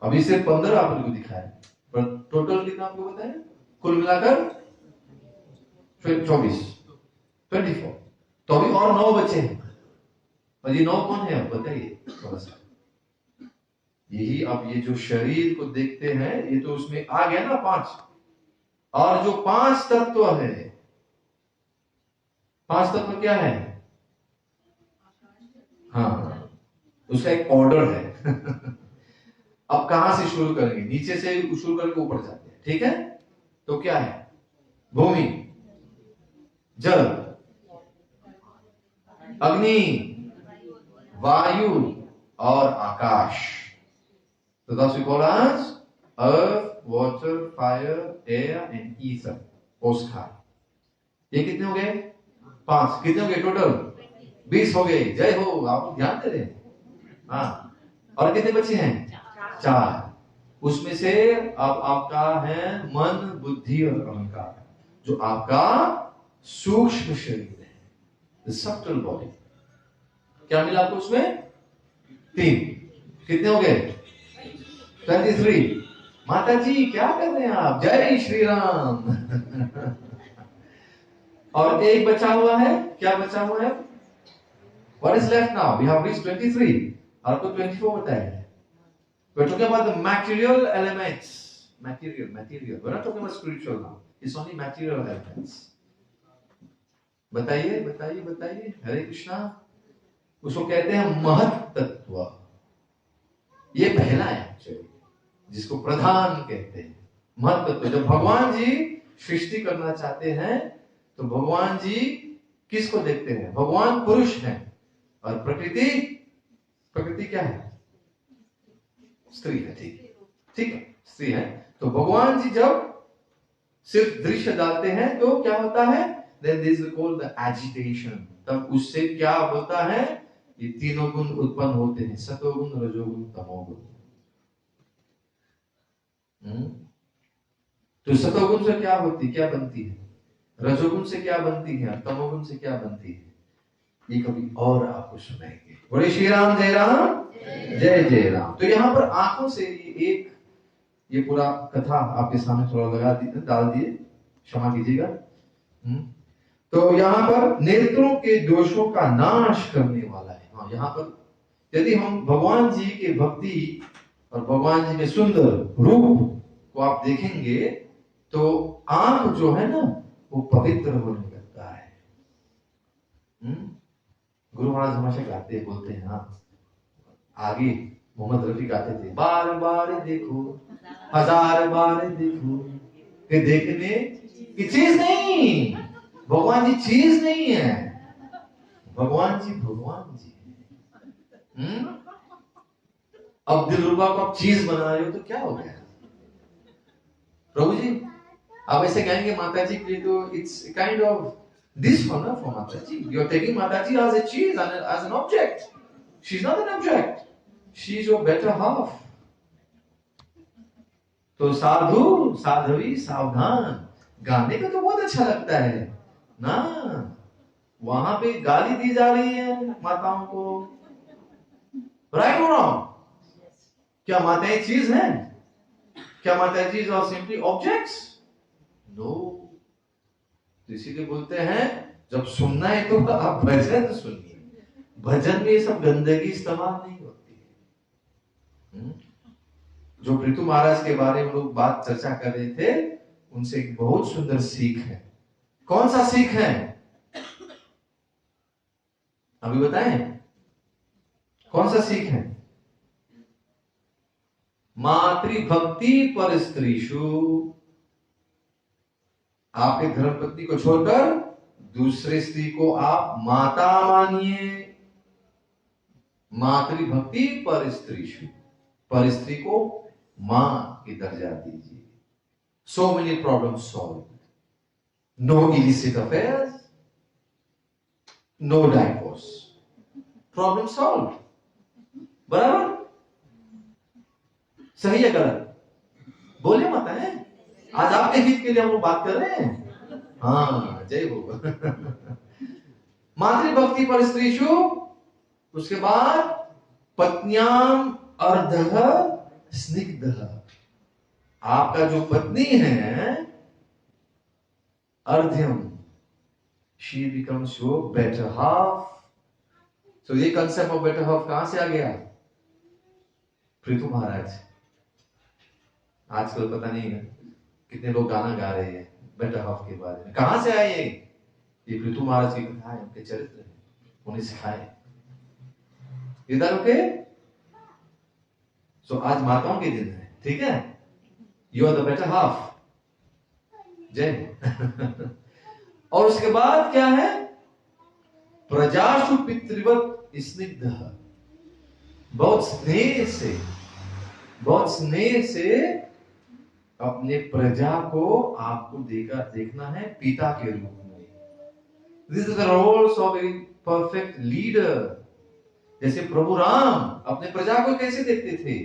अभी सिर्फ 15 आप लोगों को दिखाया, पर टोटल कितना आपको बताया? कुल मिलाकर 24, 24। तो अभी और 9 बचे हैं। और ये 9 कौन है आप बताइए थोड़ा सा। यही अब ये जो शरीर को देखते हैं, ये तो उसमें आ गया ना 5। और जो 5 तत्व है, 5 तत्व क्या है? हाँ, उसका एक ऑर्डर है। अब कहां से शुरू करेंगे? नीचे से शुरू करके ऊपर जाते हैं, ठीक है। तो क्या है? भूमि, जल, अग्नि, वायु और आकाश। तो thus we call as earth, water, fire, air and ether, Oscar. ये कितने हो गए? 5। कितने हो गए टोटल? 20 हो गए। जय हो, आप ध्यान दे रहे हैं। हाँ, और कितने बचे हैं? 4। उसमें से अब आपका है मन, बुद्धि और अहंकार, जो आपका सूक्ष्म शरीर है, the subtle body। क्या मिला आपको उसमें? 3। कितने हो गए? 23। माता जी क्या कर रहे हैं आप? जय श्री राम। और एक बचा हुआ है। क्या बचा हुआ है? What is left now? We have reached 23. आपको 24 बताया है। We're talking about the material elements. Material. We're not talking about spiritual now. It's only material elements. बताइए। हरे कृष्णा। उसको कहते हैं महत तत्व। ये पहला है एक्चुअली, जिसको प्रधान कहते हैं। महत तत्व। जब भगवान जी सृष्टि करना चाहते हैं तो भगवान जी किसको देखते हैं? भगवान पुरुष हैं और प्रकृति क्या है? स्त्री है। ठीक है, स्त्री है। तो भगवान जी जब सिर्फ दृश्य डालते हैं तो क्या होता है? Then this is called the agitation. तब उससे क्या होता है? ये तीनों गुण उत्पन्न होते हैं, सतोगुण, रजोगुण, तमोगुण। तो सतोगुण से क्या बनती है? रजोगुण से क्या बनती है? तमोगुण से क्या बनती है? ये कभी और आपको सुनाएंगे। बोले श्री राम, जय राम, जय राम। तो यहाँ पर आंखों से ये पूरा कथा आपके सामने थोड़ा डाल दिए, क्षमा कीजिएगा। तो यहाँ पर नेत्रों के दोषों का नाश करने वाला है। हाँ, यहाँ पर यदि हम भगवान जी के भक्ति और भगवान जी के सुंदर रूप को आप देखेंगे तो आंख जो है ना वो पवित्र होने लगता है। गुरु महाराज हमेशा गाते बोलते हैं, हाँ, आगे मोहम्मद रफी गाते थे, बार बार देखो, 1000 बार देखो, कि देखने की चीज नहीं, भगवान जी चीज नहीं है, भगवान जी अब दिलरुबा को आप चीज बना रहे हो तो क्या हो गया? प्रभु जी आप ऐसे कहेंगे माता जी के लिए तो it's kind of dishonor for Mataji. You are taking Mataji as a cheese and as an object. She's not an object. She's your better half. तो साधु साधवी सावधान गाने का तो बहुत अच्छा लगता है ना, वहां पे गाली दी जा रही है माताओं को, राइट और रॉन्ग? क्या माताएं चीज हैं? क्या माताजी आर सिंपली ऑब्जेक्ट्स? नो। तो इसीलिए बोलते हैं जब सुनना है तो आप भजन सुनिए। भजन में ये सब गंदगी इस्तेमाल नहीं होती है। जो पृथु महाराज के बारे में लोग बात चर्चा कर रहे थे, उनसे एक बहुत सुंदर सीख है। कौन सा सीख है अभी बताएं? कौन सा सीख है? मातृभक्ति पर स्त्रीषु। आपके धर्मपत्नी को छोड़कर दूसरे स्त्री को आप माता मानिए। मातृभक्ति पर स्त्रीषु, पर स्त्री को मां की दर्जा दीजिए। So many problems solved. No illicit affairs, no divorce. Problem solved. बराबर? सही है गलत? बोले मत है। आज आपके हित के लिए हम लोग बात कर रहे हैं। हाँ, जय हो। मातृभक्ति पर स्त्रीषु, उसके बाद पत्न्याम अर्धः स्निग्धः। आपका जो पत्नी है अर्ध्यम, she becomes your better half. So ये कंसेप्ट ऑफ बेटर हाफ कहां से आ गया? पृथु महाराज। आजकल पता नहीं है कितने लोग गाना गा रहे हैं बेटर हाफ के बारे में। कहां से आए ये पृथु महाराज की कथा है, उनके चरित्र है, उन्हें सिखाए। इधर ओके। सो आज माताओं के दिन है, ठीक है? You are the better half. जय। और उसके बाद क्या है? प्रजाशु पितृवत स्निग्ध, बहुत स्नेह से अपने प्रजा को आपको देखना है पिता के रूप में। This is the roles of a perfect leader. जैसे प्रभु राम अपने प्रजा को कैसे देखते थे?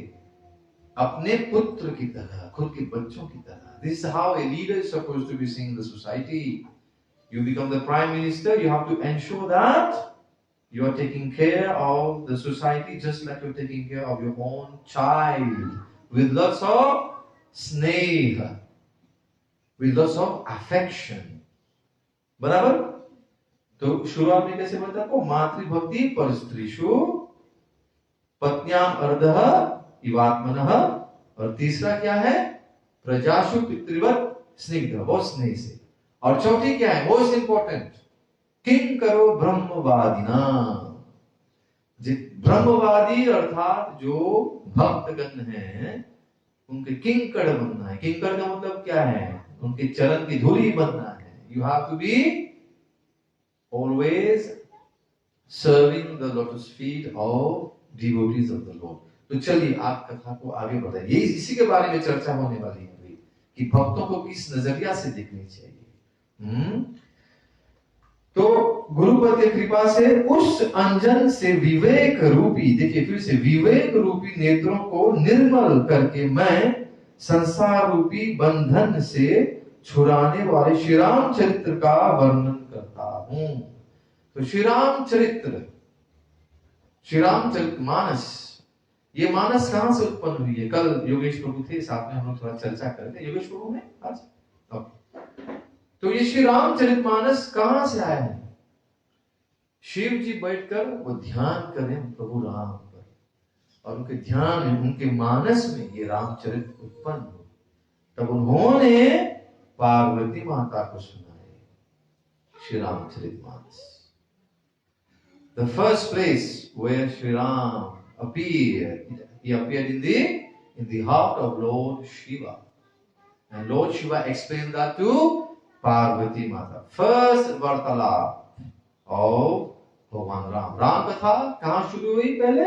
अपने पुत्र की तरह, खुद के बच्चों की तरह। This is how a leader is supposed to be seen in the society. You become the prime minister, you have to ensure that you are taking care of the society just like you're taking care of your own child, with lots of sneha, with lots of affection. बराबर? तो शुरुआत में कैसे बोलता है? मातृभक्ति पर स्त्रीषु पत्न्याम अर्धः इवात्मनः, और तीसरा क्या है? प्रजाशु पितृवत स्निग्ध, बहुत स्नेह से। और चौथी क्या है? मोस्ट इंपॉर्टेंट, किंग करो ब्रह्मवादिना। ब्रह्मवादी अर्थात जो भक्तगण हैं उनके किंकड़ बनना है। किंकड़ का मतलब क्या है? उनके चरण की धूली बनना है। You have to be always serving the lotus feet of devotees of the lord. तो चलिए आप कथा को आगे बढ़ाइए। ये इसी के बारे में चर्चा होने वाली है कि भक्तों को किस नजरिया से देखनी चाहिए। तो गुरुपति कृपा से उस अंजन से विवेक रूपी, देखिए फिर से, विवेक रूपी नेत्रों को निर्मल करके मैं संसार रूपी बंधन से छुड़ाने वाले श्री राम चरित्र का वर्णन करता हूं। तो श्री राम चरित्र मानस, ये मानस कहां से उत्पन्न हुई है? कल योगेश प्रभु थे, साथ में हम लोग थोड़ा चर्चा करते। योगेश प्रभु में आज तो ये श्री रामचरितमानस कहां से आया है? शिव जी बैठकर वो ध्यान करें प्रभु राम पर, और उनके ध्यान में, उनके मानस में ये रामचरित उत्पन्न हो। तब उन्होंने पार्वती माता को सुनाए Shri Ramcharitmanas. The first place where Sri Ram appeared, he appeared in the heart of Lord Shiva, and Lord Shiva explained that to Parvati माता। फर्स्ट वार्तालाप और भगवान राम कथा कहां शुरू हुई? पहले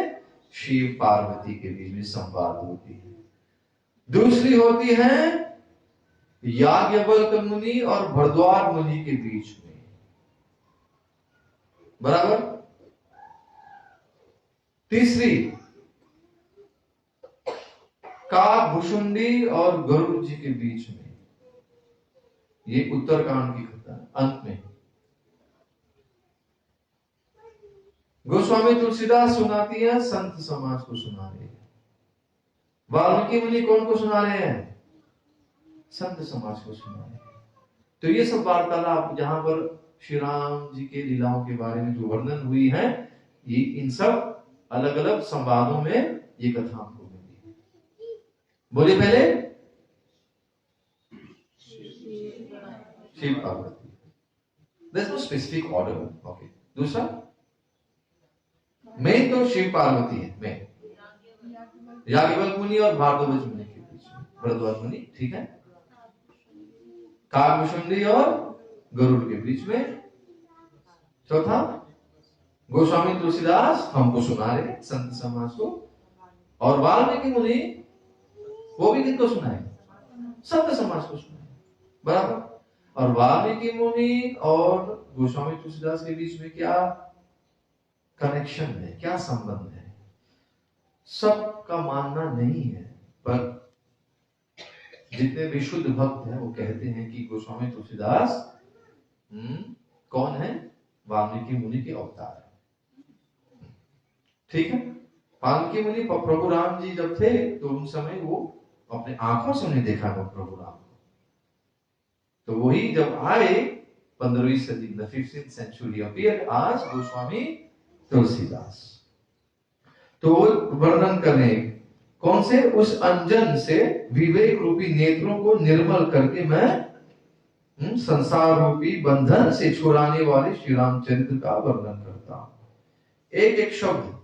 शिव पार्वती के बीच में संवाद होती है। दूसरी होती है याज्ञवल्क्य मुनि और भरद्वाज मुनि के बीच में, बराबर। तीसरी काकभूषुंडी और गरुड़ जी के बीच में, ये उत्तरकांड की कथा अंत में। गोस्वामी तुलसीदास सुनाती है, संत समाज को सुना रहे हैं। वाल्मीकि मुनि कौन को सुना रहे हैं? संत समाज को सुना रहे हैं। तो ये सब वार्तालाप जहां पर श्री राम जी के लीलाओं के बारे में जो वर्णन हुई है, ये इन सब अलग अलग संवादों में ये कथा हमको मिली है। बोलिए पहले Shiv Parvati, there's no specific order, okay। दूसरा मेन तो शिव पार्वती है, मेन याज्ञवल्क्य मुनि और भारद्वाज मुनि के बीच में, भरद्वाज मुनि, ठीक है। काकभूषुंडी और गरुड़ के बीच में। चौथा गोस्वामी तुलसीदास हमको सुना रहे संत समाज को, और वाल्मीकि मुनि वो भी किनको सुनाए? संत समाज को सुनाए, बराबर। और वाल्मीकि मुनि और गोस्वामी तुलसीदास के बीच में क्या कनेक्शन है, क्या संबंध है? सबका मानना नहीं है, पर जितने भी शुद्ध भक्त हैं वो कहते हैं कि गोस्वामी तुलसीदास कौन है? वाल्मीकि मुनि के अवतार है, ठीक है। वाल्मीकि मुनि प्रभु राम जी जब थे तो उन समय वो अपने आंखों से उन्हें देखा था प्रभु राम को। तो वही जब आए 15वीं सदी, the 15th century appeared as Goswami Tulsidas. तो वर्णन करें कौन से? उस अंजन से विवेक रूपी नेत्रों को निर्मल करके मैं संसार रूपी बंधन से छुड़ाने वाले श्री रामचरित्र का वर्णन करता हूं। एक एक शब्द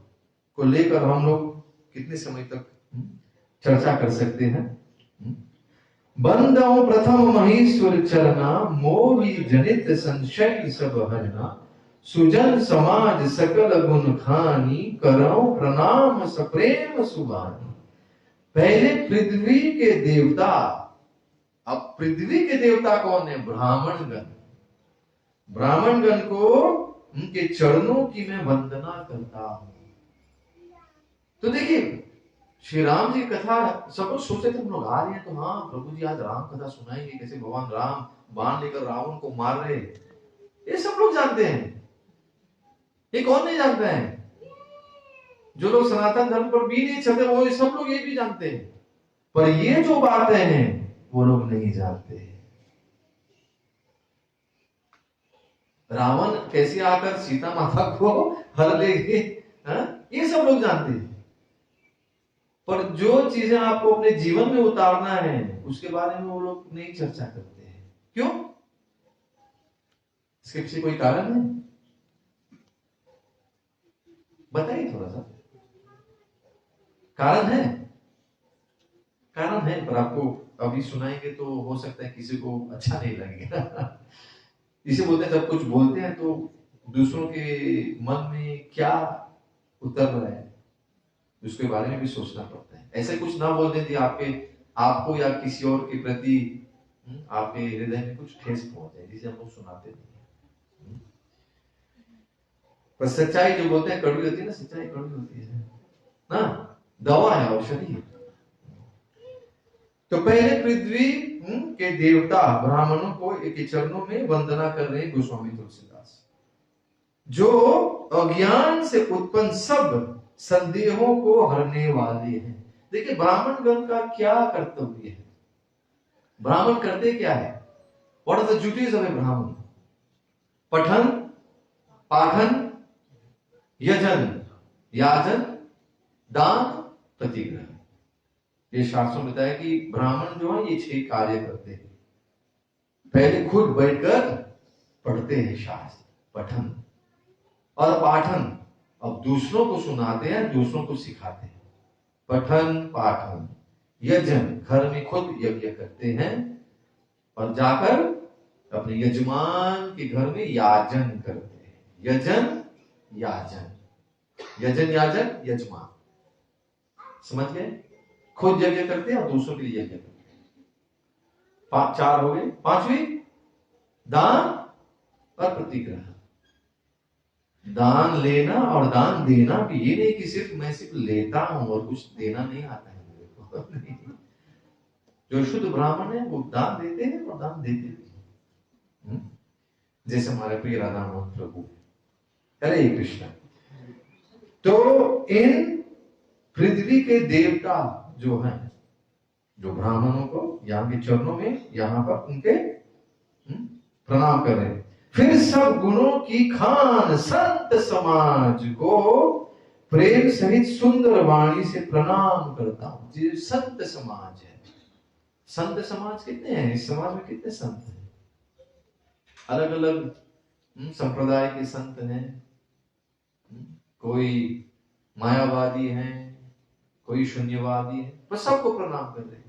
को लेकर हम लोग कितने समय तक चर्चा कर सकते हैं? बंदो प्रथम महेश्वर चरना, मोहि जनित संशय सब हरना, सुजन समाज सकल गुण खानी, करो प्रणाम सप्रेम सुबानी। पहले पृथ्वी के देवता, अब पृथ्वी के देवता कौन है? ब्राह्मणगण। ब्राह्मणगण को उनके चरणों की मैं वंदना करता हूं। तो देखिए श्री राम जी कथा सब लोग सोचते थे, हम लोग आ रहे हैं तो हाँ प्रभु जी आज राम कथा सुनाएंगे, कैसे भगवान राम बाण लेकर रावण को मार रहे, ये सब लोग जानते हैं। ये कौन नहीं जानता है? जो लोग सनातन धर्म पर भी नहीं चलते वो सब लोग ये भी जानते हैं, पर ये जो बातें हैं वो लोग नहीं जानते। रावण कैसे आकर सीता माता को हर लेंगे, ये सब लोग जानते हैं, पर जो चीजें आपको अपने जीवन में उतारना है उसके बारे में वो लोग नहीं चर्चा करते हैं। क्यों? इसके पीछे कोई कारण है? बताइए थोड़ा सा। कारण है? कारण है, पर आपको अभी सुनाएंगे तो हो सकता है किसी को अच्छा नहीं लगेगा। इसे बोलते हैं जब कुछ बोलते हैं तो दूसरों के मन में क्या उतर रहा है उसके बारे में भी सोचना पड़ता है। ऐसे कुछ ना बोल दें आपको या किसी और के प्रति आपके हृदय में कुछ ठेस पहुंचे जिसे हम लोग सुनाते नहीं। पर सच्चाई जो बोलते हैं कड़वी होती है ना, सच्चाई कड़वी होती है ना, दवा है, औषधि है। तो पहले पृथ्वी के देवता ब्राह्मणों को एक चरणों में वंदना कर रहे गोस्वामी तुलसीदास, जो अज्ञान से उत्पन्न सब संदेहों को हरने वाले हैं। देखिए ब्राह्मण गण का क्या कर्तव्य है? ब्राह्मण करते क्या है? What are the duties of a Brahmin? पठन, पाठन, यजन, याजन, दान, प्रतिग्रह। ये शास्त्रों में बताया कि ब्राह्मण जो है ये 6 कार्य करते हैं। पहले खुद बैठकर पढ़ते हैं शास्त्र, पठन और पाठन, अब दूसरों को सुनाते हैं, दूसरों को सिखाते हैं। पठन पाठन, यजन, घर में खुद यज्ञ करते हैं और जाकर अपने यजमान के घर में याजन करते हैं। यजन याजन, यजन याजन यजमान, समझ गए? खुद यज्ञ करते हैं और दूसरों के लिए यज्ञ करते हैं। 4 हो गए। 5वीं दान और प्रतिग्रह। दान लेना और दान देना भी ये नहीं कि मैं सिर्फ लेता हूं और कुछ देना नहीं आता है मेरे को। जो शुद्ध ब्राह्मण है वो दान देते हैं और दान देते भी, जैसे हमारे प्रिय राधा मोहन प्रभु। हरे कृष्ण। तो इन पृथ्वी के देवता जो हैं, जो ब्राह्मणों को यहाँ के चरणों में यहाँ पर उनके प्रणाम कर रहे हैं। फिर सब गुणों की खान संत समाज को प्रेम सहित सुंदर वाणी से प्रणाम करता हूं। जो संत समाज है, संत समाज कितने हैं? इस समाज में कितने संत हैं? अलग अलग संप्रदाय के संत हैं, कोई मायावादी हैं, कोई शून्यवादी है, बस सबको प्रणाम कर रहे हैं।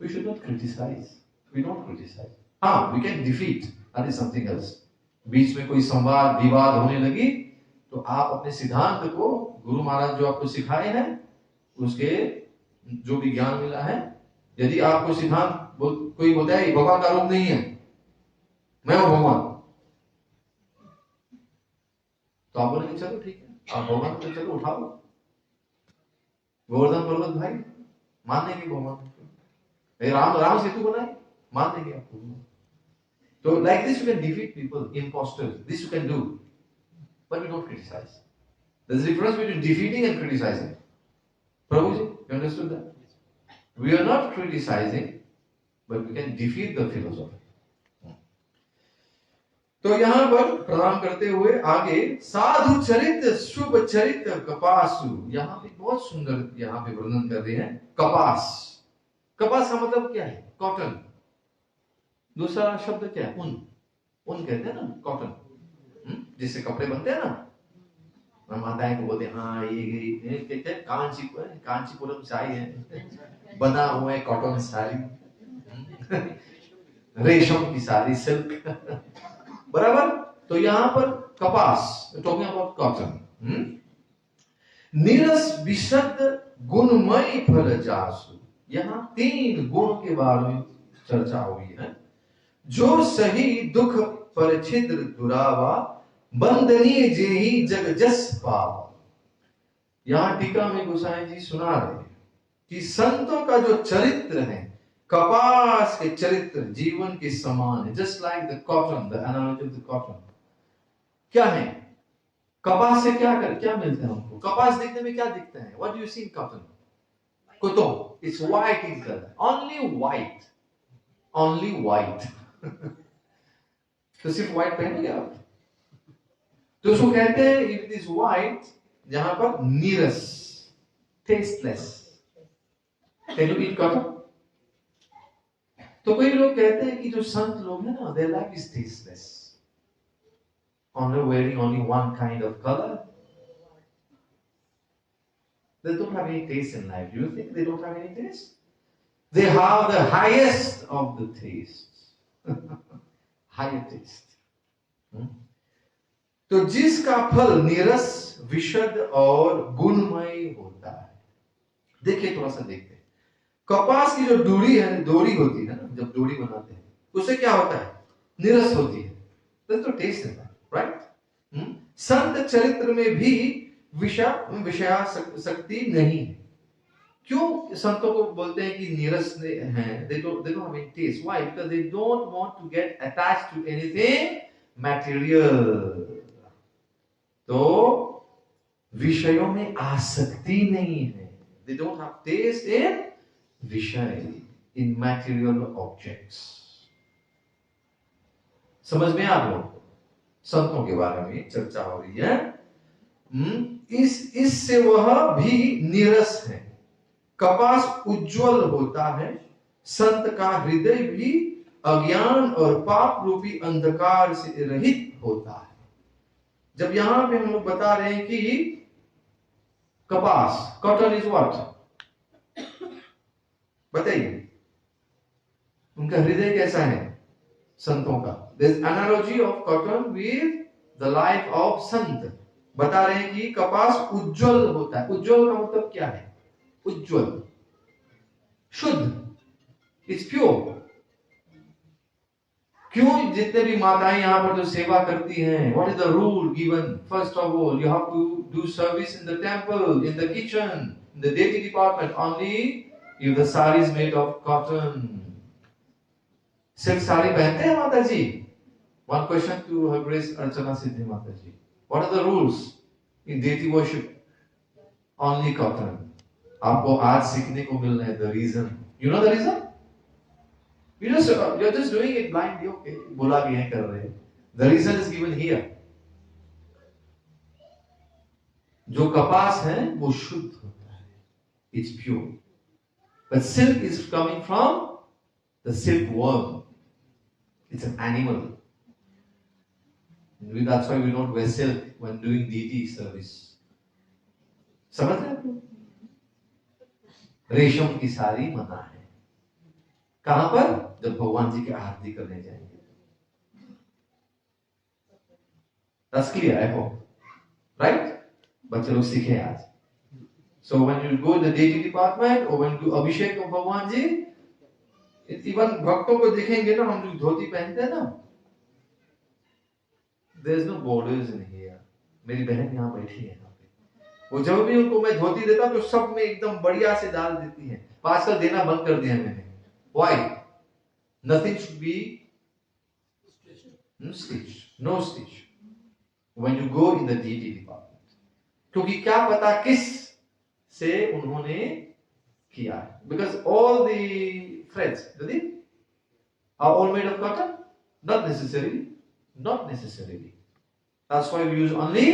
We should not criticize. We don't criticize. हाँ, we can defeat. That is something else. बीच में कोई संवाद विवाद होने लगी तो आप अपने सिद्धांत को, गुरु महाराज जो आपको सिखाए हैं उसके जो भी ज्ञान मिला है, यदि आपको सिद्धांत कोई बोलता है भगवान का रूप नहीं है, मैं हूं भगवान, तो आप बोलेंगे चलो ठीक है, आप भगवान को चलो उठाओ, गोवर्धन पर्वत भाई मान लेंगे भगवान, राम सेतु बनाए मान लेंगे आपको। तो like this you can defeat people, imposters. This you can do, but we don't criticize. There's a difference between defeating and criticizing. Prabhuji, you understood that? We are not criticizing, but we can defeat the philosophy. तो यहाँ पर प्रणाम करते हुए आगे साधु चरित्र शुभ चरित्र कपासु, यहाँ पे बहुत सुंदर यहाँ पे वर्णन कर रहे हैं। कपास, कपास का मतलब क्या है? कॉटन। दूसरा शब्द क्या है? ऊन। ऊन कहते हैं ना कॉटन, जिससे कपड़े बनते हैं ना। माताएं को बोलते हैं हाँ ये कहते हैं कांचीपुरम साड़ी है, बना हुआ है कॉटन साड़ी, रेशम की साड़ी, सिल्क, बराबर। तो यहां पर कपास, टॉकिंग अबाउट कॉटन, नीरस विशद गुणमय फल जासु, यहां 3 गुण के बारे में चर्चा हुई है। जो सही दुख पर छिद्र दुरावा, बंदनीय जेहि जग जस पावा। यहां टीका में गोसाई जी सुना रहे हैं कि संतों का जो चरित्र है कपास के चरित्र जीवन के समान है। Just like the cotton, the analogy of the cotton. क्या है कपास से क्या मिलता है हमको? कपास देखने में क्या दिखता है? What do you see in cotton? Cotton it's white in colour, only white तो सिर्फ व्हाइट पहनेंगे आप? तो उसको कहते हैं इट इज व्हाइट, जहां पर नीरस, tasteless. Can you eat cotton? तो कई लोग कहते हैं कि जो संत लोग हैं ना, their life is tasteless, only wearing only one kind of color. They don't have any taste in life. Do you think they don't have any taste? They have the highest of the tastes. Higher taste. तो जिसका फल नीरस, विशद और गुणमय होता है। देखिए, थोड़ा सा देखते हैं। कपास की जो डोरी होती है ना, जब डोरी बनाते हैं उससे क्या होता है? नीरस होती है। तो टेस्ट है, राइट? संत चरित्र में भी विषया शक्ति नहीं है। क्यों संतों को बोलते हैं कि नीरस हैं? They don't have any taste. Why? Because they don't want to get attached to anything material. तो विषयों में आसक्ति नहीं है। They don't have taste in विषय, in material objects. समझ में आप लोग? संतों के बारे में चर्चा हो रही है। इससे वह भी नीरस है। कपास उज्जवल होता है, संत का हृदय भी अज्ञान और पाप रूपी अंधकार से रहित होता है। जब यहां पे हम लोग बता रहे हैं कि कपास, कॉटन इज व्हाट, बताइए उनका हृदय कैसा है संतों का? This analogy of cotton with the life of संत। बता रहे हैं कि कपास उज्जवल होता है। उज्जवल का मतलब क्या है? उज्जवल, शुद्ध, इट्स प्योर। क्यों जितने भी माताएं यहाँ पर जो सेवा करती हैं, what is the rule given? First of all you have to do service in the temple, in the kitchen, in the deity department only if the sari is made of cotton. सिर्फ साड़ी पहनते हैं माता जी? One question to her grace Archana Siddhi Mata ji, what are the rules in deity worship? Only cotton. आपको आज सीखने को मिल रहा है the reason. You know the reason? You're just doing it blindly, okay? बोला भी है, कर रहे हैं। The reason is given here. जो कपास है वो शुद्ध होता है, it's pure. But silk is coming from the silkworm. It's an animal. That's why we don't wear silk when doing deity service. समझ रहे हैं? रेशम की साड़ी मना है। कहां पर? जब भगवान जी की आरती करने जाएंगे। That's clear, I hope. Right? बच्चे लोग सीखे आज। So when you go to the deity department or when you do Abhishek of भगवान जी, इवन भक्तों को देखेंगे ना, हम जो धोती पहनते हैं ना, there is no borders in here. मेरी बहन यहाँ बैठी है, वो जब भी उनको मैं धोती देता तो सब में एकदम बढ़िया से डाल देती है। आजकल देना बंद कर दिया मैंने। Why? Nothing should be stitched. No stitch. When you go in the deity department. क्योंकि क्या पता किस से उन्होंने किया है। Because all the threads, are all made of cotton? Not necessarily. Not necessarily. That's why we use only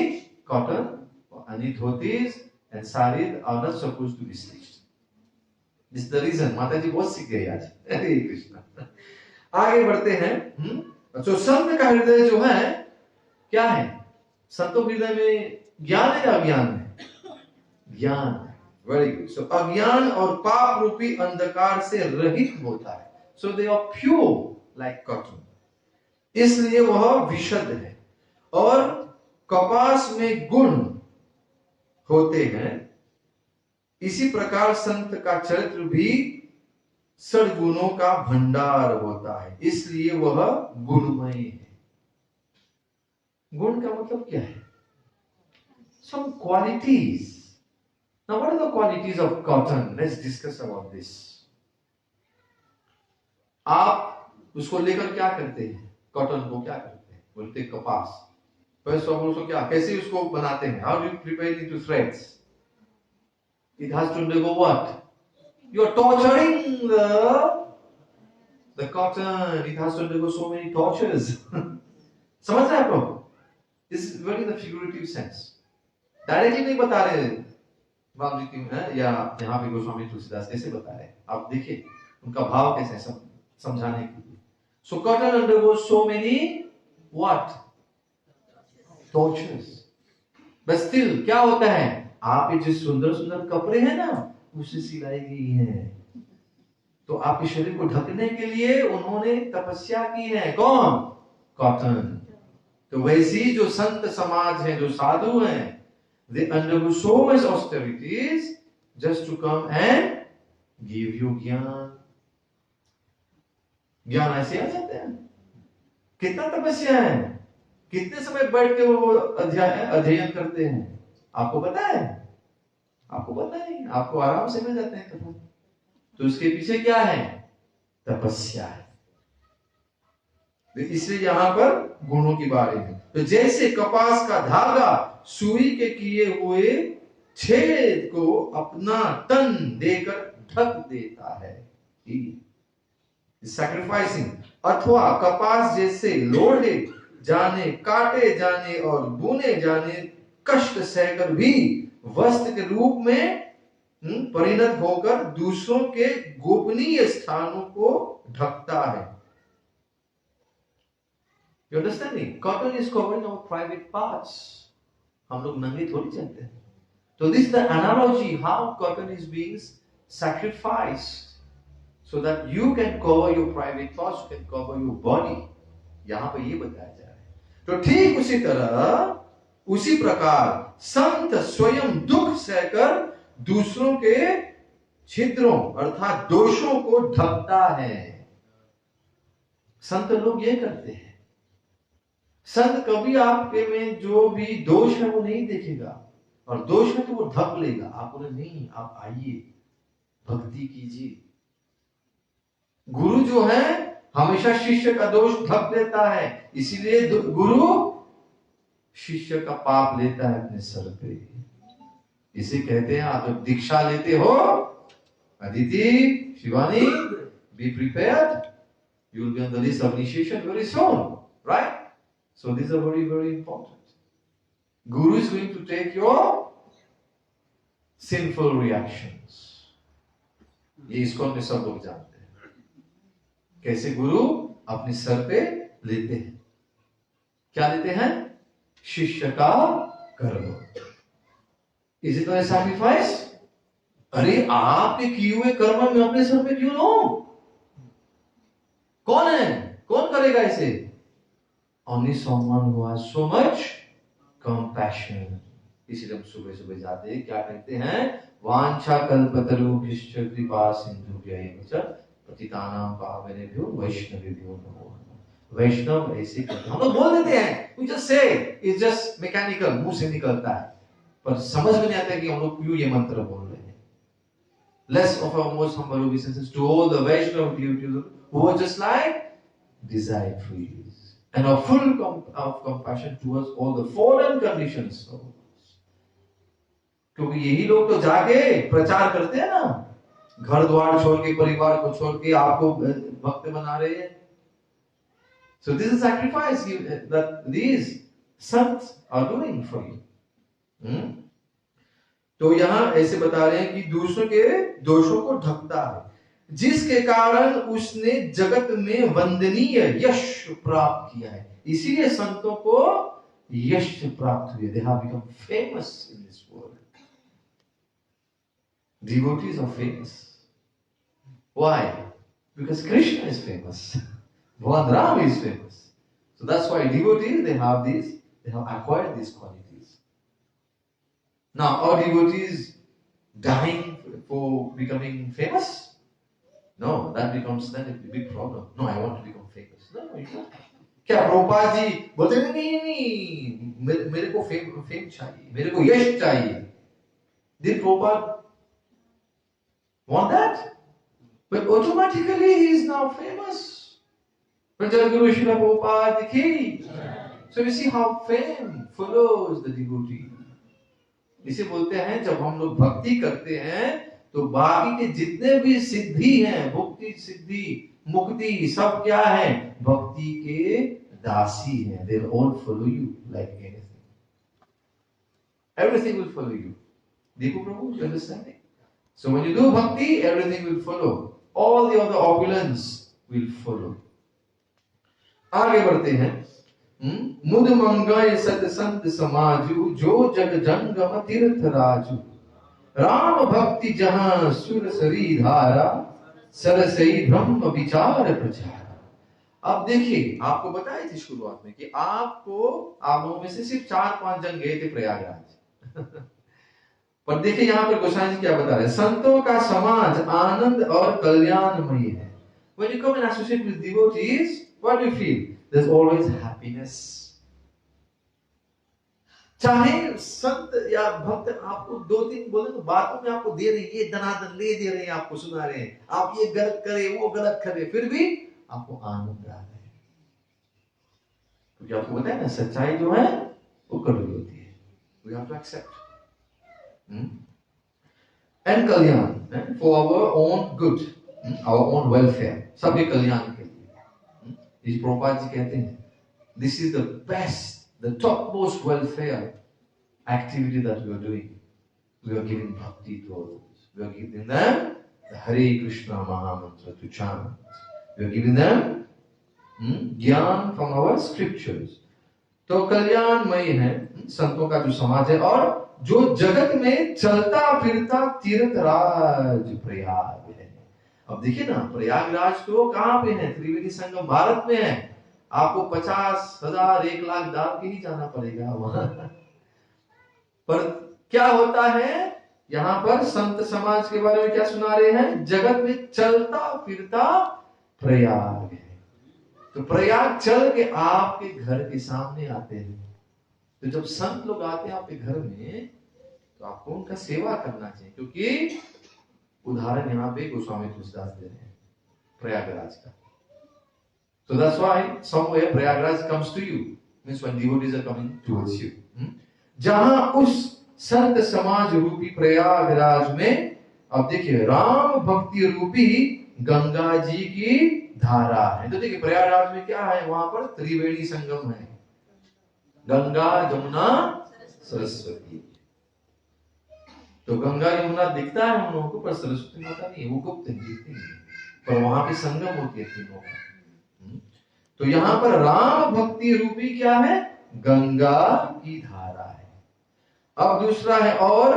cotton. Any dhotis and saris are not supposed to be stitched. This is the reason. माता जी बहुत सीख गई आज। हरे कृष्णा। आगे बढ़ते हैं। तो संत का हृदय जो है क्या है? संतों के हृदय में ज्ञान है या अज्ञान है? ज्ञान है। Very good. सो अज्ञान और पाप रूपी अंधकार से रहित होता है। So they are pure like cotton. इसलिए वह विशुद्ध है। और कपास में गुण होते हैं, इसी प्रकार संत का चरित्र भी सद्गुणों का भंडार होता है, इसलिए वह गुणमय है। गुण का मतलब क्या है? Some qualities. Now, what are the qualities of cotton? Let's discuss about this. आप उसको लेकर क्या करते हैं? कॉटन को क्या करते हैं? बोलते हैं कपास। फर्स्ट ऑफ ऑल उसको क्या, कैसे उसको बनाते हैं? How do you prepare it into threads? It has to undergo what? You are torturing the cotton. It has to undergo so many tortures. समझ रहे हैं आप लोग? This is very in the figurative sense. Directly नहीं बता रहे वाल्मीकि में या यहाँ पे गोस्वामी तुलसीदास कैसे बता रहे हैं, आप देखिए उनका भाव कैसे है समझाने के लिए। So cotton undergoes so many what? Tortures. But still क्या होता है? आप ये जो सुंदर सुंदर कपड़े हैं ना, उससे सिलाई गई है। तो आपके शरीर को ढकने के लिए उन्होंने तपस्या की है। कौन? कॉटन। तो वैसी जो संत समाज है, जो साधु हैं, they undergo so much austerities just to come and give you ज्ञान। ज्ञान ऐसे आ जाते हैं। कितना तपस्या है, कितने समय बैठ के वो अध्ययन करते हैं, आपको पता है? आपको पता नहीं, आपको आराम से मिल जाते हैं कथा। तो उसके पीछे क्या है? तपस्या है। इसलिए यहां पर गुणों के बारे में, तो जैसे कपास का धागा सुई के किए हुए छेद को अपना तन देकर ढक देता है, सैक्रिफाइसिंग, अथवा कपास जैसे लोढ़े जाने, काटे जाने और बुने जाने कष्ट सहकर भी वस्त्र के रूप में परिणत होकर दूसरों के गोपनीय स्थानों को ढकता है। You understand me? Cotton is covering our private parts. हम लोग नंगे थोड़ी चलते हैं। So this is the analogy how cotton is being sacrificed so that you can cover your private parts, you can cover your body. यहाँ पे ये बताया जा रहा है। तो ठीक उसी तरह, उसी प्रकार संत स्वयं दुख सहकर दूसरों के छिद्रों अर्थात दोषों को ढकता है। संत लोग ये करते हैं। संत कभी आपके में जो भी दोष है वो नहीं देखेगा, और दोष है तो वो ढक लेगा। आप बोले नहीं, आप आइए भक्ति कीजिए। गुरु जो है हमेशा शिष्य का दोष ढक देता है, इसीलिए गुरु शिष्य का पाप लेता है अपने सर पे। इसे कहते हैं, आप जब दीक्षा लेते हो, Aditi, Shivani, be prepared, you will be on the list of initiation very soon, right? So these are very, very important. Guru is going to take your sinful reactions. ये इसको में सब लोग जानते हैं, कैसे गुरु अपने सर पे लेते हैं। क्या लेते हैं? शिष्य का कर्म। Is it a sacrifice? अरे आपके किए हुए कर्म में अपने सर पे क्यों लो? कौन है? कौन करेगा इसे? Only someone who has so much compassion. इसलिए हम सुबह सुबह जाते हैं, क्या कहते हैं? वांछा कल्पतरुभ्यश्च कृपा सिंधुभ्यैव च पतितानां पावनेभ्यो वैष्णवेभ्यो नमो नमः। वैष्णव ऐसे करते हैं। हम लोग बोल देते हैं, we just say, it's just mechanical, मुंह से निकलता है, पर समझ में नहीं आता कि हम लोग क्यों ये मंत्र बोल रहे हैं। Let's offer our most humble obeisances to all the Vaishnava devotees who are just like desired trees and are full of compassion towards all the fallen conditioned souls. क्योंकि यही लोग तो जाके प्रचार करते हैं ना, घर द्वार छोड़ के, परिवार को छोड़ के आपको भक्त बना रहे हैं। So this is sacrifice that these sants are doing for you. तो यहाँ ऐसे बता रहे हैं कि दूसरों के दोषों को ढकता है, जिसके कारण उसने जगत में वंदनीय यश प्राप्त किया है। इसीलिए संतों को यश प्राप्त हुए। They have become famous in this world. Devotees are famous. Why? Because Krishna is famous. Bhagavan Ram is famous. So that's why devotees, they They have acquired these qualities. Now, are devotees dying for becoming famous? No, that becomes then a big problem. No, I want to become famous. No, you don't. क्या प्रभुपाद जी बोलते नहीं, मेरे को fame चाहिए, मेरे को यश चाहिए. Did Prabhupada want that? But automatically he is now famous. Guru Srila Prabhupada ki. So we see how fame follows the devotee. इसे बोलते हैं जब हम लोग भक्ति करते हैं तो बाकी के जितने भी सिद्धि हैं, भक्ति सिद्धि मुक्ति सब क्या है, भक्ति के दासी हैं. They will all follow you like anything. Everything will follow you. देखो प्रभु, you understand? So when you do bhakti, everything will follow. All the other opulence will follow. आगे बढ़ते हैं. मुद मंगय सत संत समाजु जो जग जंगम तीर्थ राजु राम भक्ति जहां सुर सरी धारा सरसई ब्रह्म विचार प्रचार. अब देखिए, आपको बताया थी शुरुआत में कि आप लोगों में से सिर्फ 4-5 जन गए थे प्रयागराज. पर देखिए यहाँ पर गोसाई जी क्या बता रहे हैं, संतों का समाज आनंद और कल्याणमयी है. When you come and associate with devotees, what do you feel? There's always happiness. चाहे संत या भक्त आपको 2-3 बोले तो बातों में आपको दे रहे हैं, ये दनादन ले दे रहे हैं, आपको सुना रहे हैं, आप ये गलत करे वो गलत करे, फिर भी आपको आनंद आ रहा है. क्योंकि आपको पता है ना, सच्चाई जो है वो कड़वी होती है. We have to accept. And kalyan, for our own good, our own welfare, सबके कल्याण के लिए. इस प्रभुपाद जी कहते हैं, this is the best, the topmost welfare activity that we are doing. We are giving bhakti to others. We are giving them the Hare Krishna Mahamantra to chant. We are giving them ज्ञान from our scriptures. तो कल्याणमय है संतों का जो समाज है, और जो जगत में चलता फिरता तीर्थ राज प्रयाग है. अब देखिए ना, प्रयागराज तो कहाँ पे है, त्रिवेणी संगम भारत में है. आपको 50,000 1 लाख डाल के ही जाना पड़ेगा वहां. पर क्या होता है यहाँ पर, संत समाज के बारे में क्या सुना रहे हैं, जगत में चलता फिरता प्रयाग है. तो प्रयाग चल के आपके घर के सामने आते हैं. तो जब संत लोग आते हैं आपके घर में तो आपको उनका सेवा करना चाहिए. क्योंकि उदाहरण यहाँ पे गोस्वामी तुलसीदास दे रहे हैं प्रयागराज का. So that's why somewhere Prayagraj comes to you, means when devotees are coming towards you. जहां उस संत समाज रूपी प्रयागराज में, अब देखिए, राम भक्ति रूपी गंगा जी की धारा है. तो देखिए प्रयागराज में क्या है, वहां पर त्रिवेणी संगम है, गंगा जमुना सरस्वती. तो गंगा यमुना दिखता है हम लोगों को, पर सरस्वती माता नहीं है, वो गुप्त दिखती है, पर वहां पे संगम होती है तीनों का. तो यहाँ पर राम भक्ति रूपी क्या है, गंगा की धारा है. अब दूसरा है, और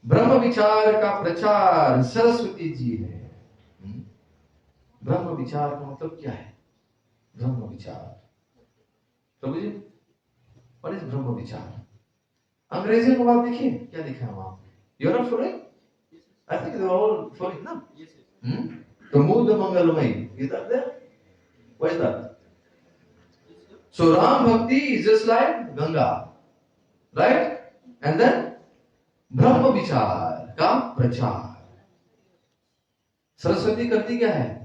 ब्रह्म विचार का प्रचार सरस्वती जी है. ब्रह्म विचार का मतलब क्या है, ब्रह्म विचार, प्रभु जी व्हाट इज ब्रह्म विचार? अंग्रेजी में बात देखिए क्या लिखा है वहां. You are not following? I think they are all following ना. तो मूल मंगलमय, is that there? What is that? So Ram bhakti is just like Ganga, right? And then Brahma vichar का प्रचार. सरस्वती करती क्या है?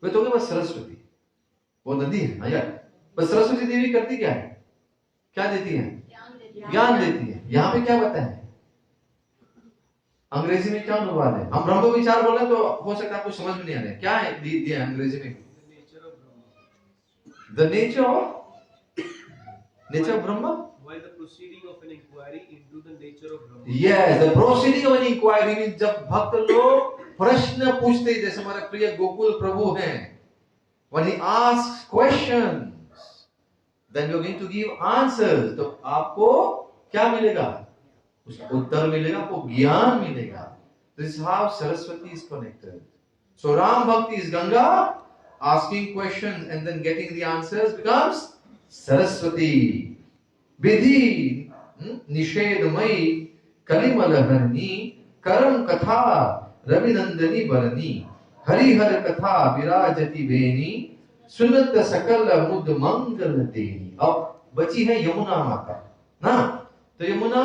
वे तो बस सरस्वती, वो नदी है ना यार, बस सरस्वती देवी करती क्या है, क्या देती है? ज्ञान देती है. यहाँ पे क्या बताया है, अंग्रेजी में क्या अनुवाद है? हम ब्रह्म विचार बोले तो हो सकता है आपको समझ में नहीं आ रहा है. क्या है दिया अंग्रेजी में? The nature of Brahma. While the proceeding of an inquiry into the nature of Brahma. Yes, the proceeding of an inquiry means जब भक्त लोग प्रश्न पूछते, जैसे हमारे प्रिय गोकुल प्रभु हैं, when he asks questions, then you are going to give answers. तो आपको क्या मिलेगा? उसका उत्तर मिलेगा, आपको ज्ञान मिलेगा. This is how Saraswati is connected. So Ram Bhakti is Ganga, asking questions and then getting the answers becomes Saraswati विधि निषेधमयी कलिमलहरणी करम कथा रविनंदनी बरनी हरिहर कथा विराजति बेनी सुनत सकल मुद मंगल देनी। अब बची है यमुना माता ना, तो यमुना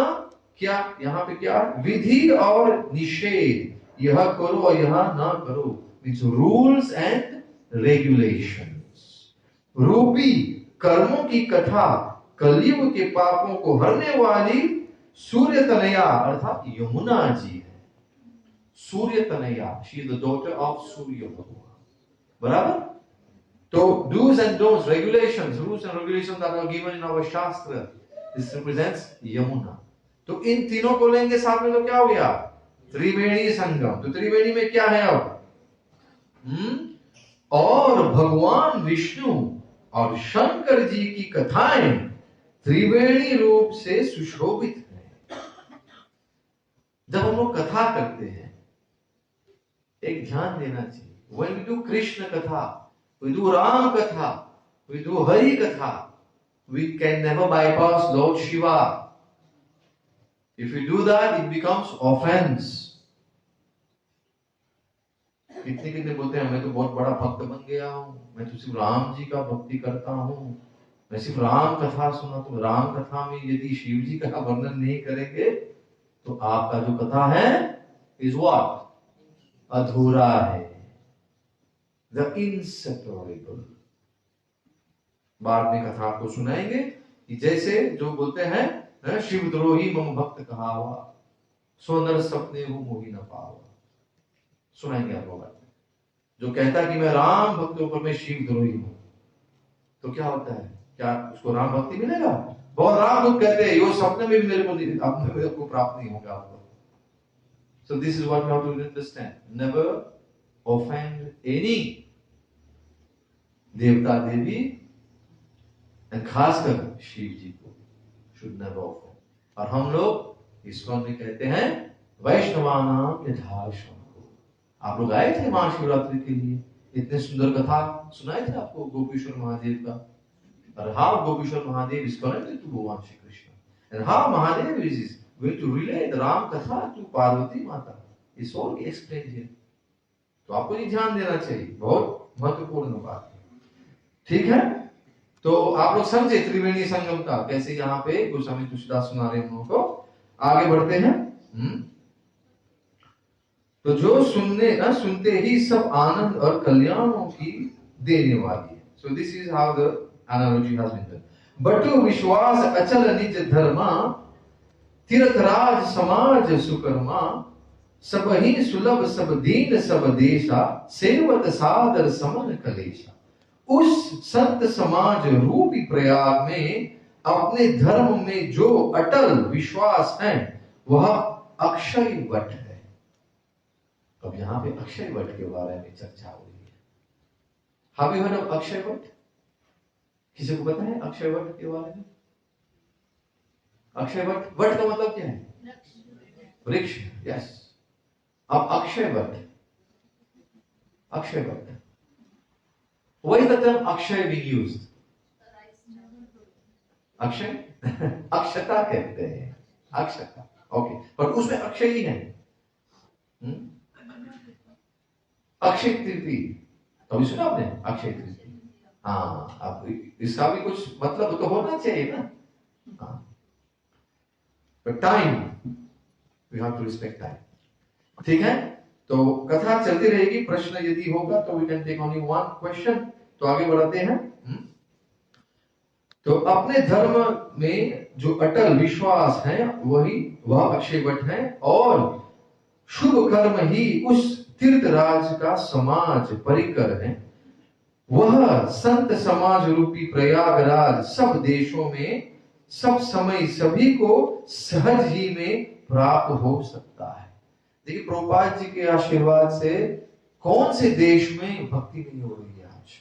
क्या यहाँ पे क्या विधि और निषेध, यह करो और यह ना करो, मीन्स रूल्स एंड रेगुलेशंस रूपी कर्मों की कथा कलयुग के पापों को हरने वाली सूर्य तनया अर्थात यमुना जी है। Surya Tanaya, she is the daughter of Surya Bhagwan, बराबर। तो do's and don'ts, regulations, rules and regulations that are given in our shastra, this represents Yamuna. तो इन तीनों को लेंगे साथ में तो क्या हो गया त्रिवेणी संगम। तो त्रिवेणी में क्या है अब और भगवान विष्णु और शंकर जी की कथाएं त्रिवेणी रूप से सुशोभित है। जब हम लोग कथा करते हैं एक ध्यान देना चाहिए, when we do कृष्ण कथा, we do राम कथा, we do हरि कथा, we can never bypass Lord Shiva. If you do that, it becomes offense. कितने बोलते हैं मैं तो बहुत बड़ा भक्त बन गया हूं, मैं तो सिर्फ राम जी का भक्ति करता हूं, मैं सिर्फ राम कथा सुना। तो राम कथा में यदि शिव जी का वर्णन नहीं करेंगे तो आपका जो कथा है इज व्हाट अधूरा है। The inseparable. बाद में कथा आपको सुनाएंगे कि जैसे जो बोलते हैं शिव द्रोही मम भक्त कहावा, सो नर सपने हो मोहि न पावा। सुनाएंगे आपको बात। जो कहता है कि मैं राम भक्तों पर मैं शिव द्रोही हूं, तो क्या होता है, क्या उसको राम भक्ति मिलेगा? बहुत राम भक्त कहते हैं यो सपने में भी मेरे को प्राप्त नहीं होगा आपको। So this is what we have to understand. Never offend any देवता देवी, and खासकर शिव जी को should never offend। और हम लोग इस्कॉन में कहते हैं वैष्णवानाम यथाश्रम को। आप लोग आए थे महाशिवरात्रि के लिए, इतने सुंदर कथा सुनाए थे आपको गोपीश्वर महादेव का। और how Gopishwar Mahadev is connected to भगवान Shri Krishna, and how Mahadev is going to relate Ram Katha to Parvati Mata is all explained here। तो आपको ये ध्यान देना चाहिए, बहुत महत्वपूर्ण बात है, ठीक है। तो आप लोग समझे त्रिवेणी संगम का कैसे यहाँ पे गोस्वामी तुलसीदास सुना रहे हैं हम लोगों को। आगे बढ़ते हैं। तो जो सुनते ही सब आनंद और कल्याणों की देने वाली है। So this is how the analogy has been done. बटु विश्वास अचल निज धर्मा, तीर्थराज समाज सुकर्मा, सब ही सुलभ सब दीन सब देशा, सेवत सादर समन कलेशा। उस संत समाज रूपी प्रयाग में अपने धर्म में जो अटल विश्वास है वह अक्षय वट है। अब यहाँ पे अक्षय वट के बारे में चर्चा हो रही है। Have you heard of Akshay Vat? किसी को पता है अक्षय वट के बारे में? अक्षय वट, वट का मतलब क्या है? वृक्ष। यस। अब Akshay Vat, Akshay Vat, why is the term Akshay being used? अक्षय अक्षता कहते हैं, अक्षता। ओके, पर उसमें अक्षय ही है। अक्षय तृतीय कभी सुना आपने? अक्षय तृतीय, हाँ। अब इसका भी कुछ मतलब तो होना चाहिए ना। हाँ, but time we have to respect time। ठीक है, तो कथा चलती रहेगी। प्रश्न यदि होगा तो we can take only one question। तो आगे बढ़ाते हैं। तो अपने धर्म में जो अटल विश्वास है वह अक्षयवट है, और शुभ कर्म ही उस तीर्थराज का समाज परिकर है। वह संत समाज रूपी प्रयागराज सब देशों में सब समय सभी को सहज ही में प्राप्त हो सकता है। देखिए प्रभुपाद जी के आशीर्वाद से कौन से देश में भक्ति नहीं हो रही है आज?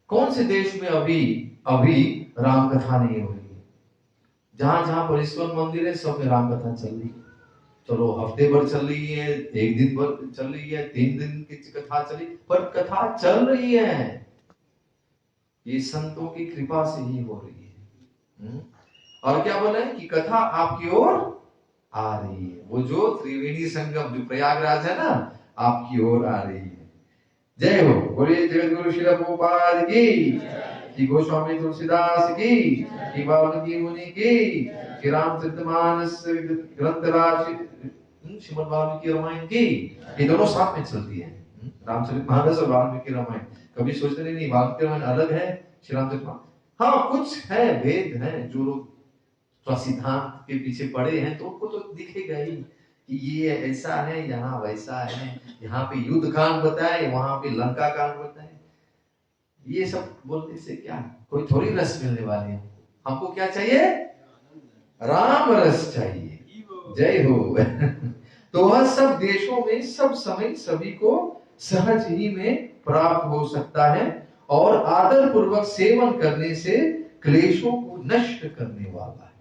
कौन से देश में अभी राम कथा नहीं हो रही है? जहां जहां पर इस्कॉन मंदिर है सब में राम कथा चल रही है। चलो हफ्ते भर चल रही है, एक दिन भर चल रही है, 3 दिन की कथा चली, पर कथा चल रही है। ये संतों की कृपा से ही हो रही है। और क्या बोला है कि कथा आपकी ओर आ रही है। वो जो त्रिवेणी संगम जो प्रयागराज है ना, आपकी ओर आ रही है। जय हो। बोलिए जगत गुरु श्रील प्रभुपाद की, श्री गोस्वामी तुलसीदास की, श्री वाल्मीकि मुनि की, श्री रामचरितमानस ग्रंथराज श्रीमद् वाल्मीकि रामायण की। ये दोनों साथ में चलती है, रामचरितमानस और वाल्मीकि रामायण। कभी सोचते नहीं वाल्मीकि रामायण अलग है, श्री रामचरितमानस। हाँ कुछ है, भेद है, जो लोग सिद्धांत के पीछे पड़े हैं तो उनको तो दिखेगा ही कि ये ऐसा है, यहाँ वैसा है, यहाँ पे युद्ध कांड बताए, वहां पे लंका कांड बताए। ये सब बोलने से क्या, कोई थोड़ी रस मिलने वाली है। हमको क्या चाहिए? राम रस चाहिए। जय हो। तो वह सब देशों में सब समय सभी को सहज ही में प्राप्त हो सकता है और आदर पूर्वक सेवन करने से क्लेशों को नष्ट करने वाला है।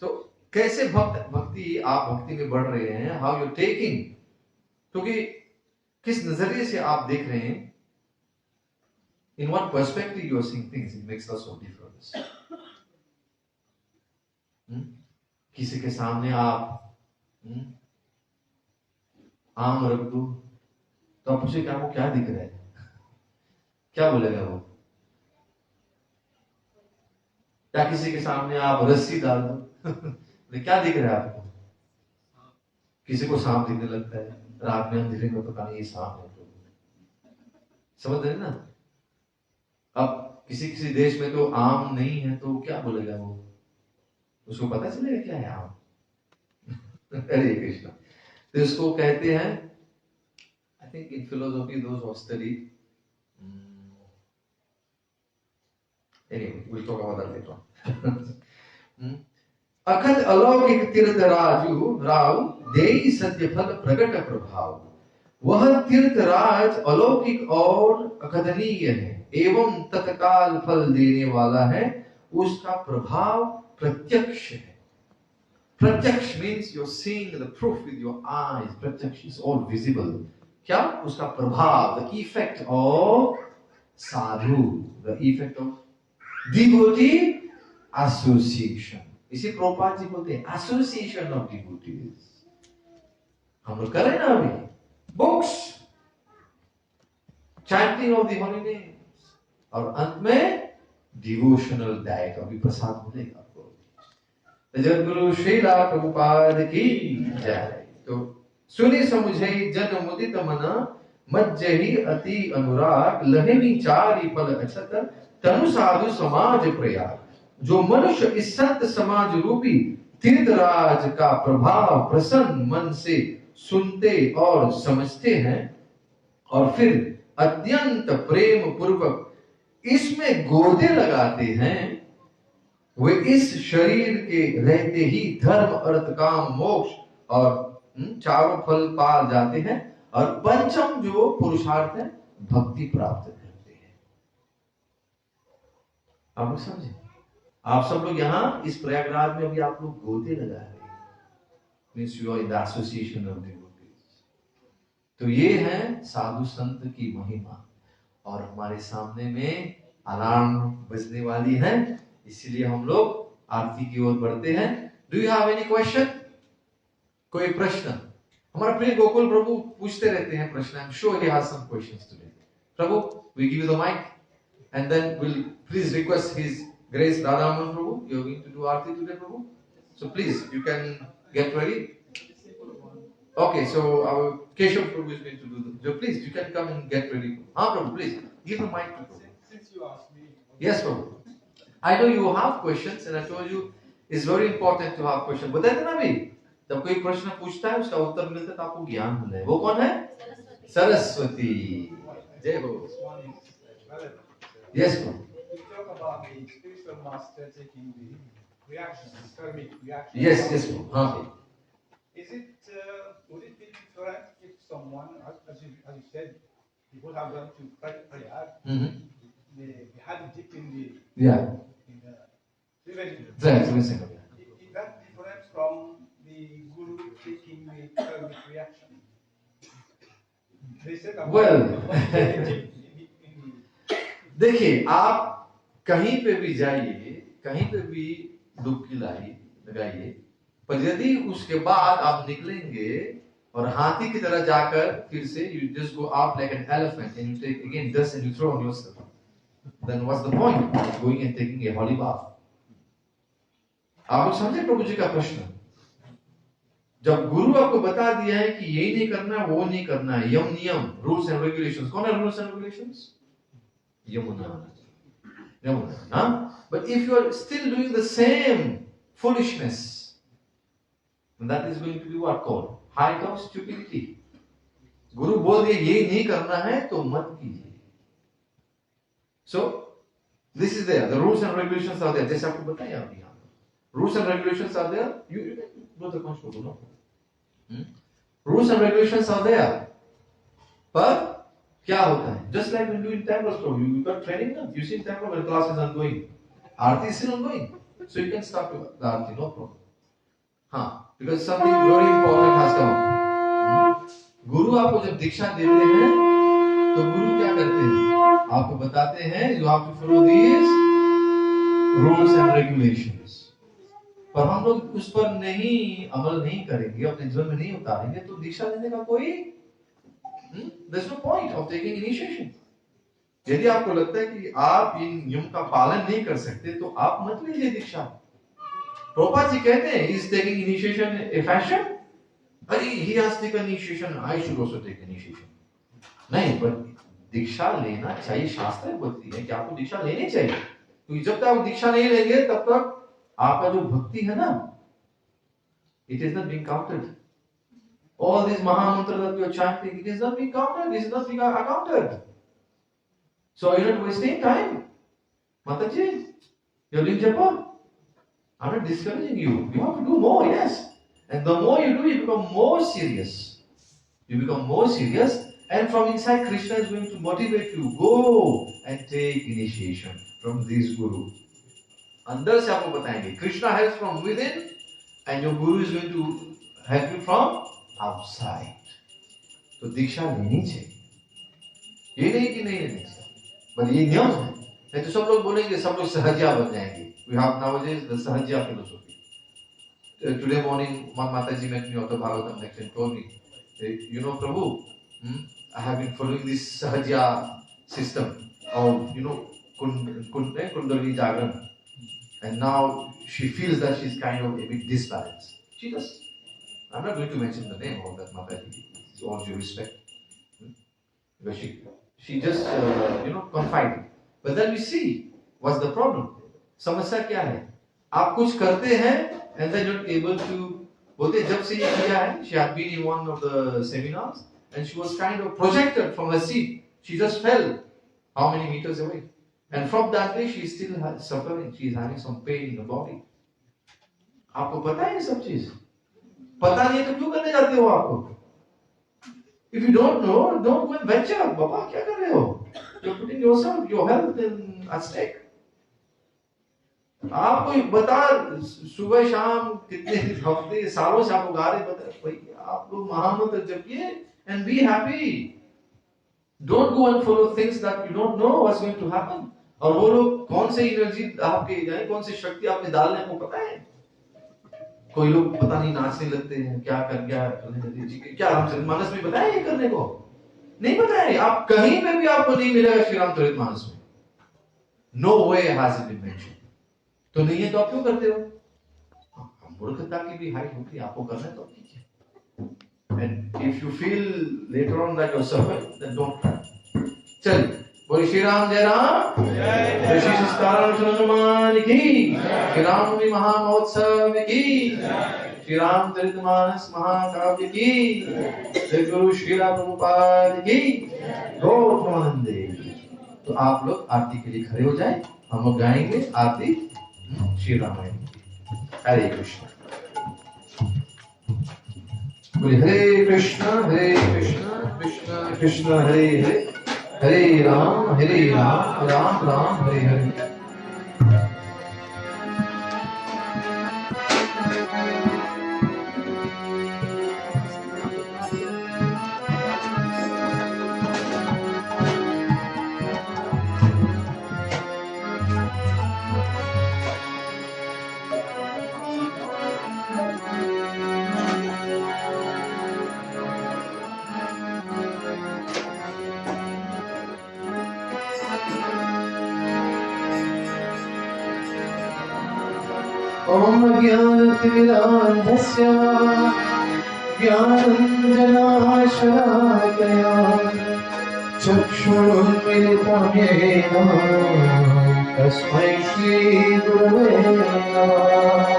तो कैसे भक्ति आप भक्ति में बढ़ रहे हैं, हाउ यू टेकिंग, क्योंकि किस नजरिए से आप देख रहे हैं, in what perspective you are seeing things, it makes us all difference. किसी के सामने आप आम रख दो तो आप पूछे आपको क्या दिख रहा है, क्या बोलेगा वो? या किसी के सामने आप रस्सी डाल दो क्या दिख रहा है आपको? किसी को सांप दिखने लगता है, रात में अंधेरे में पता नहीं ये सांप है, समझ रहे ना? अब किसी किसी देश में तो आम नहीं है तो क्या बोलेगा वो, उसको पता चलेगा क्या है आम? हरे कृष्ण। तो इसको कहते हैं, I think in philosophy those who study, anyway we'll talk about that later on. अखंड अलौकिक तीर्थ राजू राव देई सत्य फल प्रकट प्रभाव। वह तीर्थ राज अलौकिक और अकथनीय है एवं तत्काल फल देने वाला है, उसका प्रभाव प्रत्यक्ष है। प्रत्यक्ष means you're seeing the proof with your eyes. प्रत्यक्ष is all visible. क्या? उसका प्रभाव, the effect of sadhu, the effect of devotee association. इसे प्रभुपाद जी बोलते हैं एसोसिएशन ऑफ डिवोटीज। हम लोग कर रहे हैं ना अभी, books, chanting of the Holi names, और अंत में डिवोशनल डाइट। अभी प्रसाद मिलेगा आपको। जगत गुरु श्रीला प्रभुपाद की जय। तो सुनी समुझे जन मुदित मन, मज्जहि अति अनुराग, लहमी चारि फल अछत, तनु साधु समाज प्रयाग। जो मनुष्य इस संत समाज रूपी तीर्थराज का प्रभाव प्रसन्न मन से सुनते और समझते हैं और फिर अत्यंत प्रेम पूर्वक इसमें गोदे लगाते हैं, वे इस शरीर के रहते ही धर्म अर्थ काम मोक्ष और चारों फल पा जाते हैं और पंचम जो पुरुषार्थ है भक्ति प्राप्त करते हैं। आप समझे? आप सब लोग यहाँ इस प्रयागराज में अभी आप लोग गोदे लगा रहे हैं, means you are in the association of devotees. तो ये है साधु संत की महिमा। और हमारे सामने में अलार्म बजने वाली है, इसीलिए हम लोग आरती की ओर बढ़ते हैं। Do you have any question? कोई प्रश्न? हमारा प्रिय गोकुल प्रभु पूछते रहते हैं प्रश्न। I am sure he has some questions today. Prabhu, we give you the mike and then will please request his Grace Radhaman Prabhu, you are going to do Aarti today, Prabhu. So please, you can get ready. Okay, so our Keshav Prabhu is going to do the. So please, you can come and get ready. Prabhu, please give the mic to Prabhu. Since you asked me. Yes, Prabhu. I know you have questions, and I told you it's very important to have questions. बताए थे ना अभी, जब कोई प्रश्न पूछता है उसका उत्तर मिलता है तो आपको ज्ञान मिलता है। वो कौन है? सरस्वती। जय हो। Yes, Prabhu. About the spiritual master taking the reactions, karmic reactions. Yes. Is it would it be different if someone, as you said, people have gone to prayer, they had a dip in the Triveni. Is that different from the guru taking the karmic reaction? They said well, देखिए, आप कहीं पे भी जाइए, कहीं पे भी डुबकी लगाइए, पर यदि उसके बाद आप निकलेंगे और हाथी की तरह जाकर फिर से you just go out like an elephant and you take again dust and you throw on yourself, then what's the point of going and taking a holy bath? आप लोग समझे प्रभु जी का प्रश्न? जब गुरु आपको बता दिया है कि यही नहीं करना, वो नहीं करना है, यम नियम, रूल्स एंड रेगुलेशंस, कौन है रूल्स एंड रेगुलेशंस? यमुना, हाँ? But if you are still doing the same foolishness, that is going to be what called height of stupidity. गुरु बोल दिए यही नहीं करना है तो मत कीजिए. So this is there. The rules and regulations are there. जैसे आपको बताया अभी यहाँ, rules and regulations are there. You know the concept, no? Rules and regulations are there. पर क्या होता है? Just like when you in temple, so you got training now. You see in temple when class is ongoing, Aarti is still ongoing, so you can stop the Aarti, no problem. हाँ, because something very important has come up. गुरु आपको जब दीक्षा देते हैं, तो गुरु क्या करते हैं? आपको बताते हैं you have to follow these rules and regulations. पर हम लोग उस पर नहीं अमल नहीं करेंगे, अपने जीवन में नहीं उतारेंगे, तो दीक्षा देने का कोई there's no point of taking initiation. यदि आपको लगता है कि आप इन नियम का पालन नहीं कर सकते, तो आप मत लीजिए दीक्षा. प्रभुपाद जी कहते हैं is taking initiation a fashion? अरे he has taken initiation, I should also take initiation. नहीं, पर दीक्षा लेना चाहिए. शास्त्र बोलती है कि आपको दीक्षा लेनी चाहिए, क्योंकि जब तक आप दीक्षा नहीं लेंगे तब तक आपका जो भक्ति है ना, it is not being counted. All these Mahamantra that you are chanting, it is not being counted, it is not being accounted. So you're not wasting time. Mataji, you're doing japa. I'm not discouraging you. You have to do more, yes. And the more you do, you become more serious. You become more serious, and from inside, Krishna is going to motivate you. Go and take initiation from this Guru. अंदर से आपको बताएंगे. Krishna helps from within, and your Guru is going to help you from outside. तो दीक्षा लेनी चाहिए. ये नहीं कि नहीं लेनी चाहिए, पर ये नियम है. नहीं तो सब लोग बोलेंगे, सब लोग सहजिया बन जाएंगे. We have nowadays the Sahajiya philosophy. Today morning, one Mataji met me on the Bhagavatam lecture and told me, you know, Prabhu, I have been following this Sahajya system of, Kundalini Jagran. And now she feels that she's kind of a bit disbalanced. She does. I'm not going to mention the name of that Mataji, with all due respect. Because she just, confided. But then we see, what's the problem? समस्या क्या है? आप कुछ करते हैं, and then you're able to, बोलते जब से ये किया है, she had been in one of the seminars, and she was kind of projected from her seat. She just fell how many meters away. And from that day, she is still suffering. She is having some pain in the body. आपको पता है ये सब चीज? पता नहीं तो क्यों करने जाते हो आपको? If you don't know, don't go and venture. बाबा क्या कर रहे हो? You're putting yourself, your health at stake. आपको बता, सुबह शाम कितने हफ्ते सालों से आपको गा रहे, बता भाई आप लोग महामंत्र जपिए and be happy. Don't go and follow things that you don't know what's going to happen. और वो लोग कौन से एनर्जी आपके जाए, कौन सी शक्ति आपने डालने को पता है? कोई लोग पता नहीं नाचने लगते हैं, क्या कर क्या रामचरितमानस में बताया ये करने को? नहीं बताया. आप कहीं पे भी आपको नहीं मिलेगा श्री रामचरितमानस में. No way has it been mentioned. तो नहीं है तो आप क्यों करते हो? मूर्खता की भी हाइट होती है, आपको करना है तो कीजिए. And if you feel later on that you're suffering, then don't try. चलिए, बोले श्री राम जय राम, ऋषि सीताराम हनुमान की, श्री रामनवमी महामहोत्सव की, श्री रामचरितमानस महाकाव्य की, श्री गुरु श्रीला प्रभुपाद की, गौरवानंदे. तो आप लोग आरती के लिए खड़े हो जाएं, हम लोग गाएंगे आरती श्री रामायण की. हरे कृष्ण. हरे कृष्ण कृष्ण कृष्ण हरे हरे, हरे राम राम राम हरे हरे. ओम ज्ञानतिमिरान्धस्य ज्ञानाञ्जनाशलाकया चक्षुरुन्मिलितं येन तस्मै श्रीगुरवे नमः।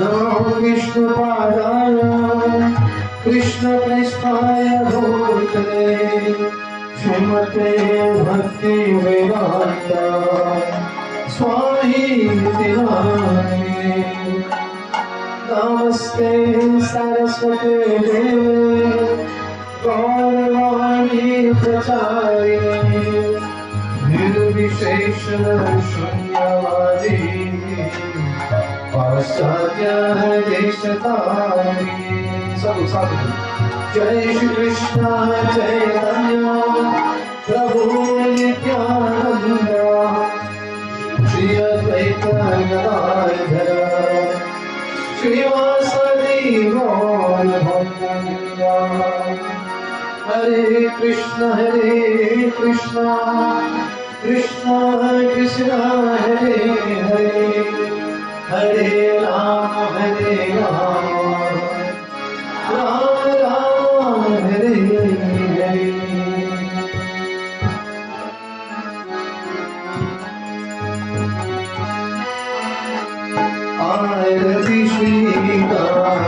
नमो विष्णुपादाय कृष्णप्रेष्ठाय भूतले श्रीमते भक्तिवेदान्त स्वामी नामिने। नमस्ते सरस्वते देवे गौरवाणी प्रचारिणे निर्विशेष शून्यवादी पाश्चात्य देशतारिणे। सब साथ जय श्री कृष्ण चैतन्य प्रभु नित्यानंद श्री अद्वैत गदाधर श्रीवासदि गौर भक्तवृंद। हरे कृष्ण कृष्ण कृष्ण हरे हरे हरे राम राम राम हरे हरे। आरती श्री आरती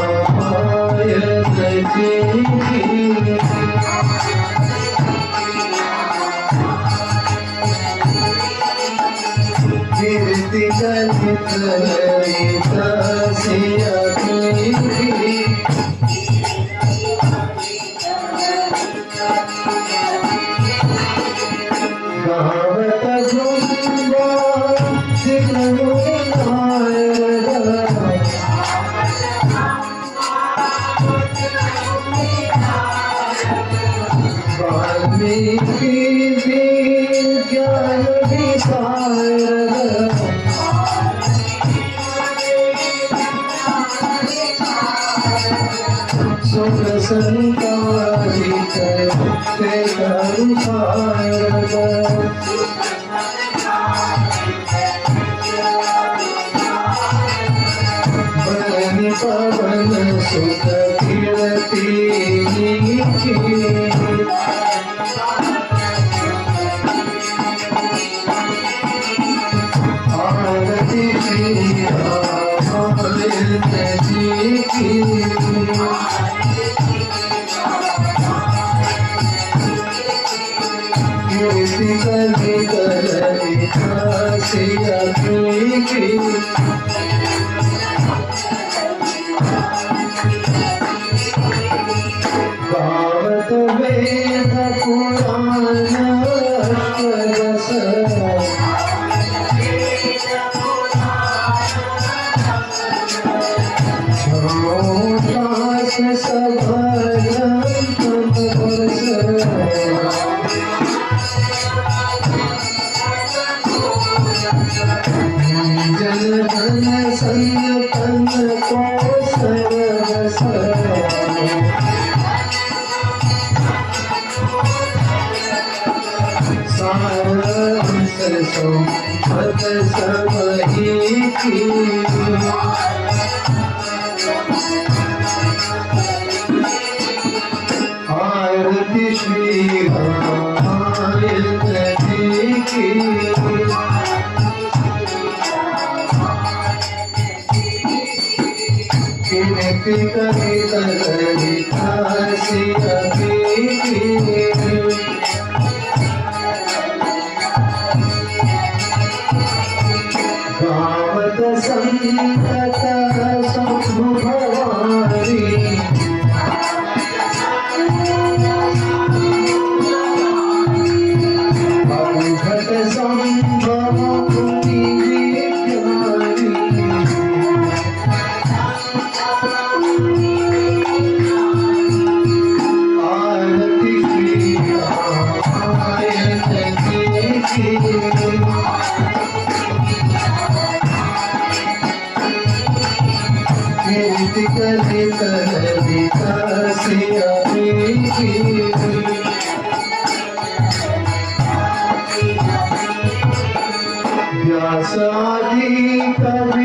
कीर्ति कलित ललिता सिया की गावत झुंबा सिखनु वाल्मीकि ज्ञान विसार सुख संकारित ते करुसार बलि पवन सुख कीर्ति की आरती श्री की कीर्ति कलित ललिता सिया की गावत वेद पुराण अष्टदश छास सभयंत वर्ष जन धन संपन्न को सर्वस सारंस संपत सबही की आरती श्री आरती की कीर्ति कलित ललिता सिया की गावत संतत शंभु भवानी घट संभव मुनि ज्ञानी आरती श्री आरती की कीर्ति कलित ललिता सिया की व्यासादि कवि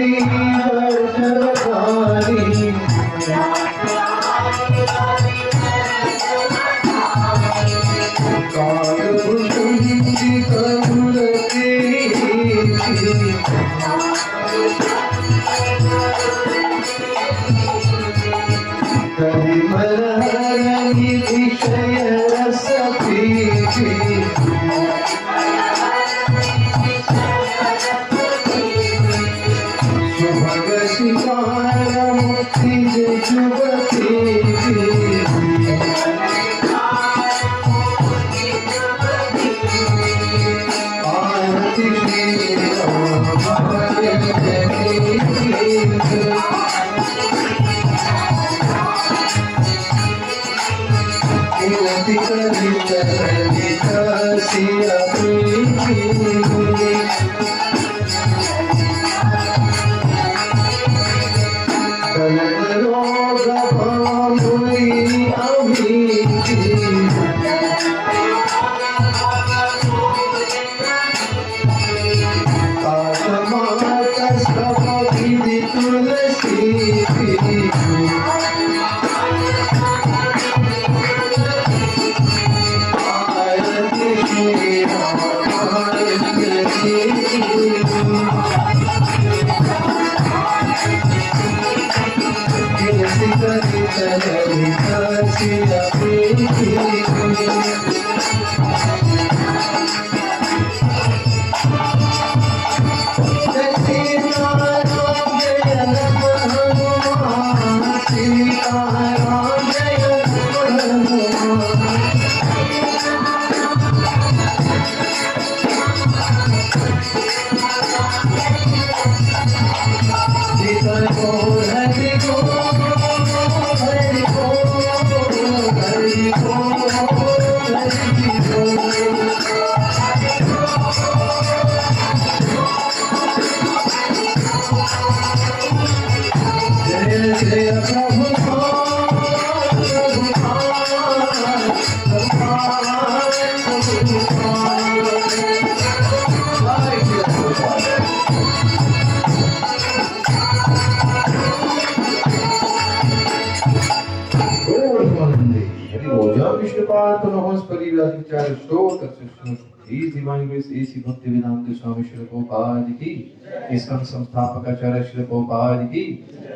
इसका संस्थापक आचार्य श्री प्रभुपाद की,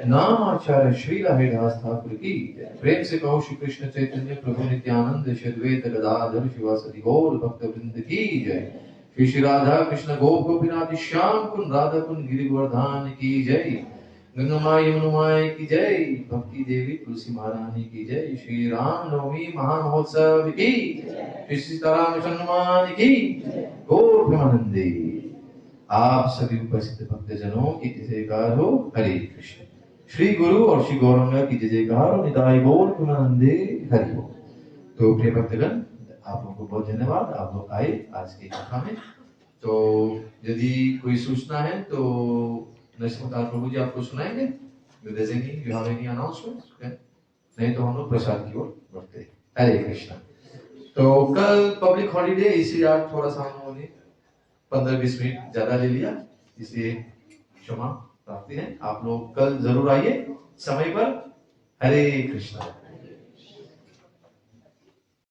नाम आचार्य श्री हरिदास ठाकुर की, प्रेम से कहो श्री कृष्ण चैतन्य प्रभु नित्यानंद श्री अद्वैत गदाधर शिवासदि गौर भक्त वृंद की जय। श्री राधा कृष्ण गोपिनाथ श्याम कुंड राधा कुंड गिरि गोवर्धन की जय। गंगा माई यमुना माई की जय। भक्ति देवी तुलसी महारानी की जय। श्री राम नवमी महामहोत्सव की, श्री सीताराम हनुमान की, गौर प्रेमानंदे। आप सभी उपस्थित भक्तजनों की जयकार हो। हरे कृष्ण। श्री गुरु और श्री गौरंगा की जयकार हो। निताय गौर प्रेमानंदे। हरि बोल। तो प्रिय भक्तगण, आप लोगों को बहुत धन्यवाद, आप लोग आए आज की कथा में। तो यदि कोई सूचना है तो नरसिंह प्रभु जी आपको सुनाएंगे। You have any announcement? नहीं तो हम लोग प्रसाद की ओर बढ़ते हैं। हरे कृष्ण। तो कल पब्लिक हॉलीडे, इसी आज थोड़ा सा हम लोगों ने 15-20 मिनट ज्यादा ले लिया, इसलिए क्षमा प्राप्ति है। आप लोग कल जरूर आइए समय पर। हरे कृष्ण।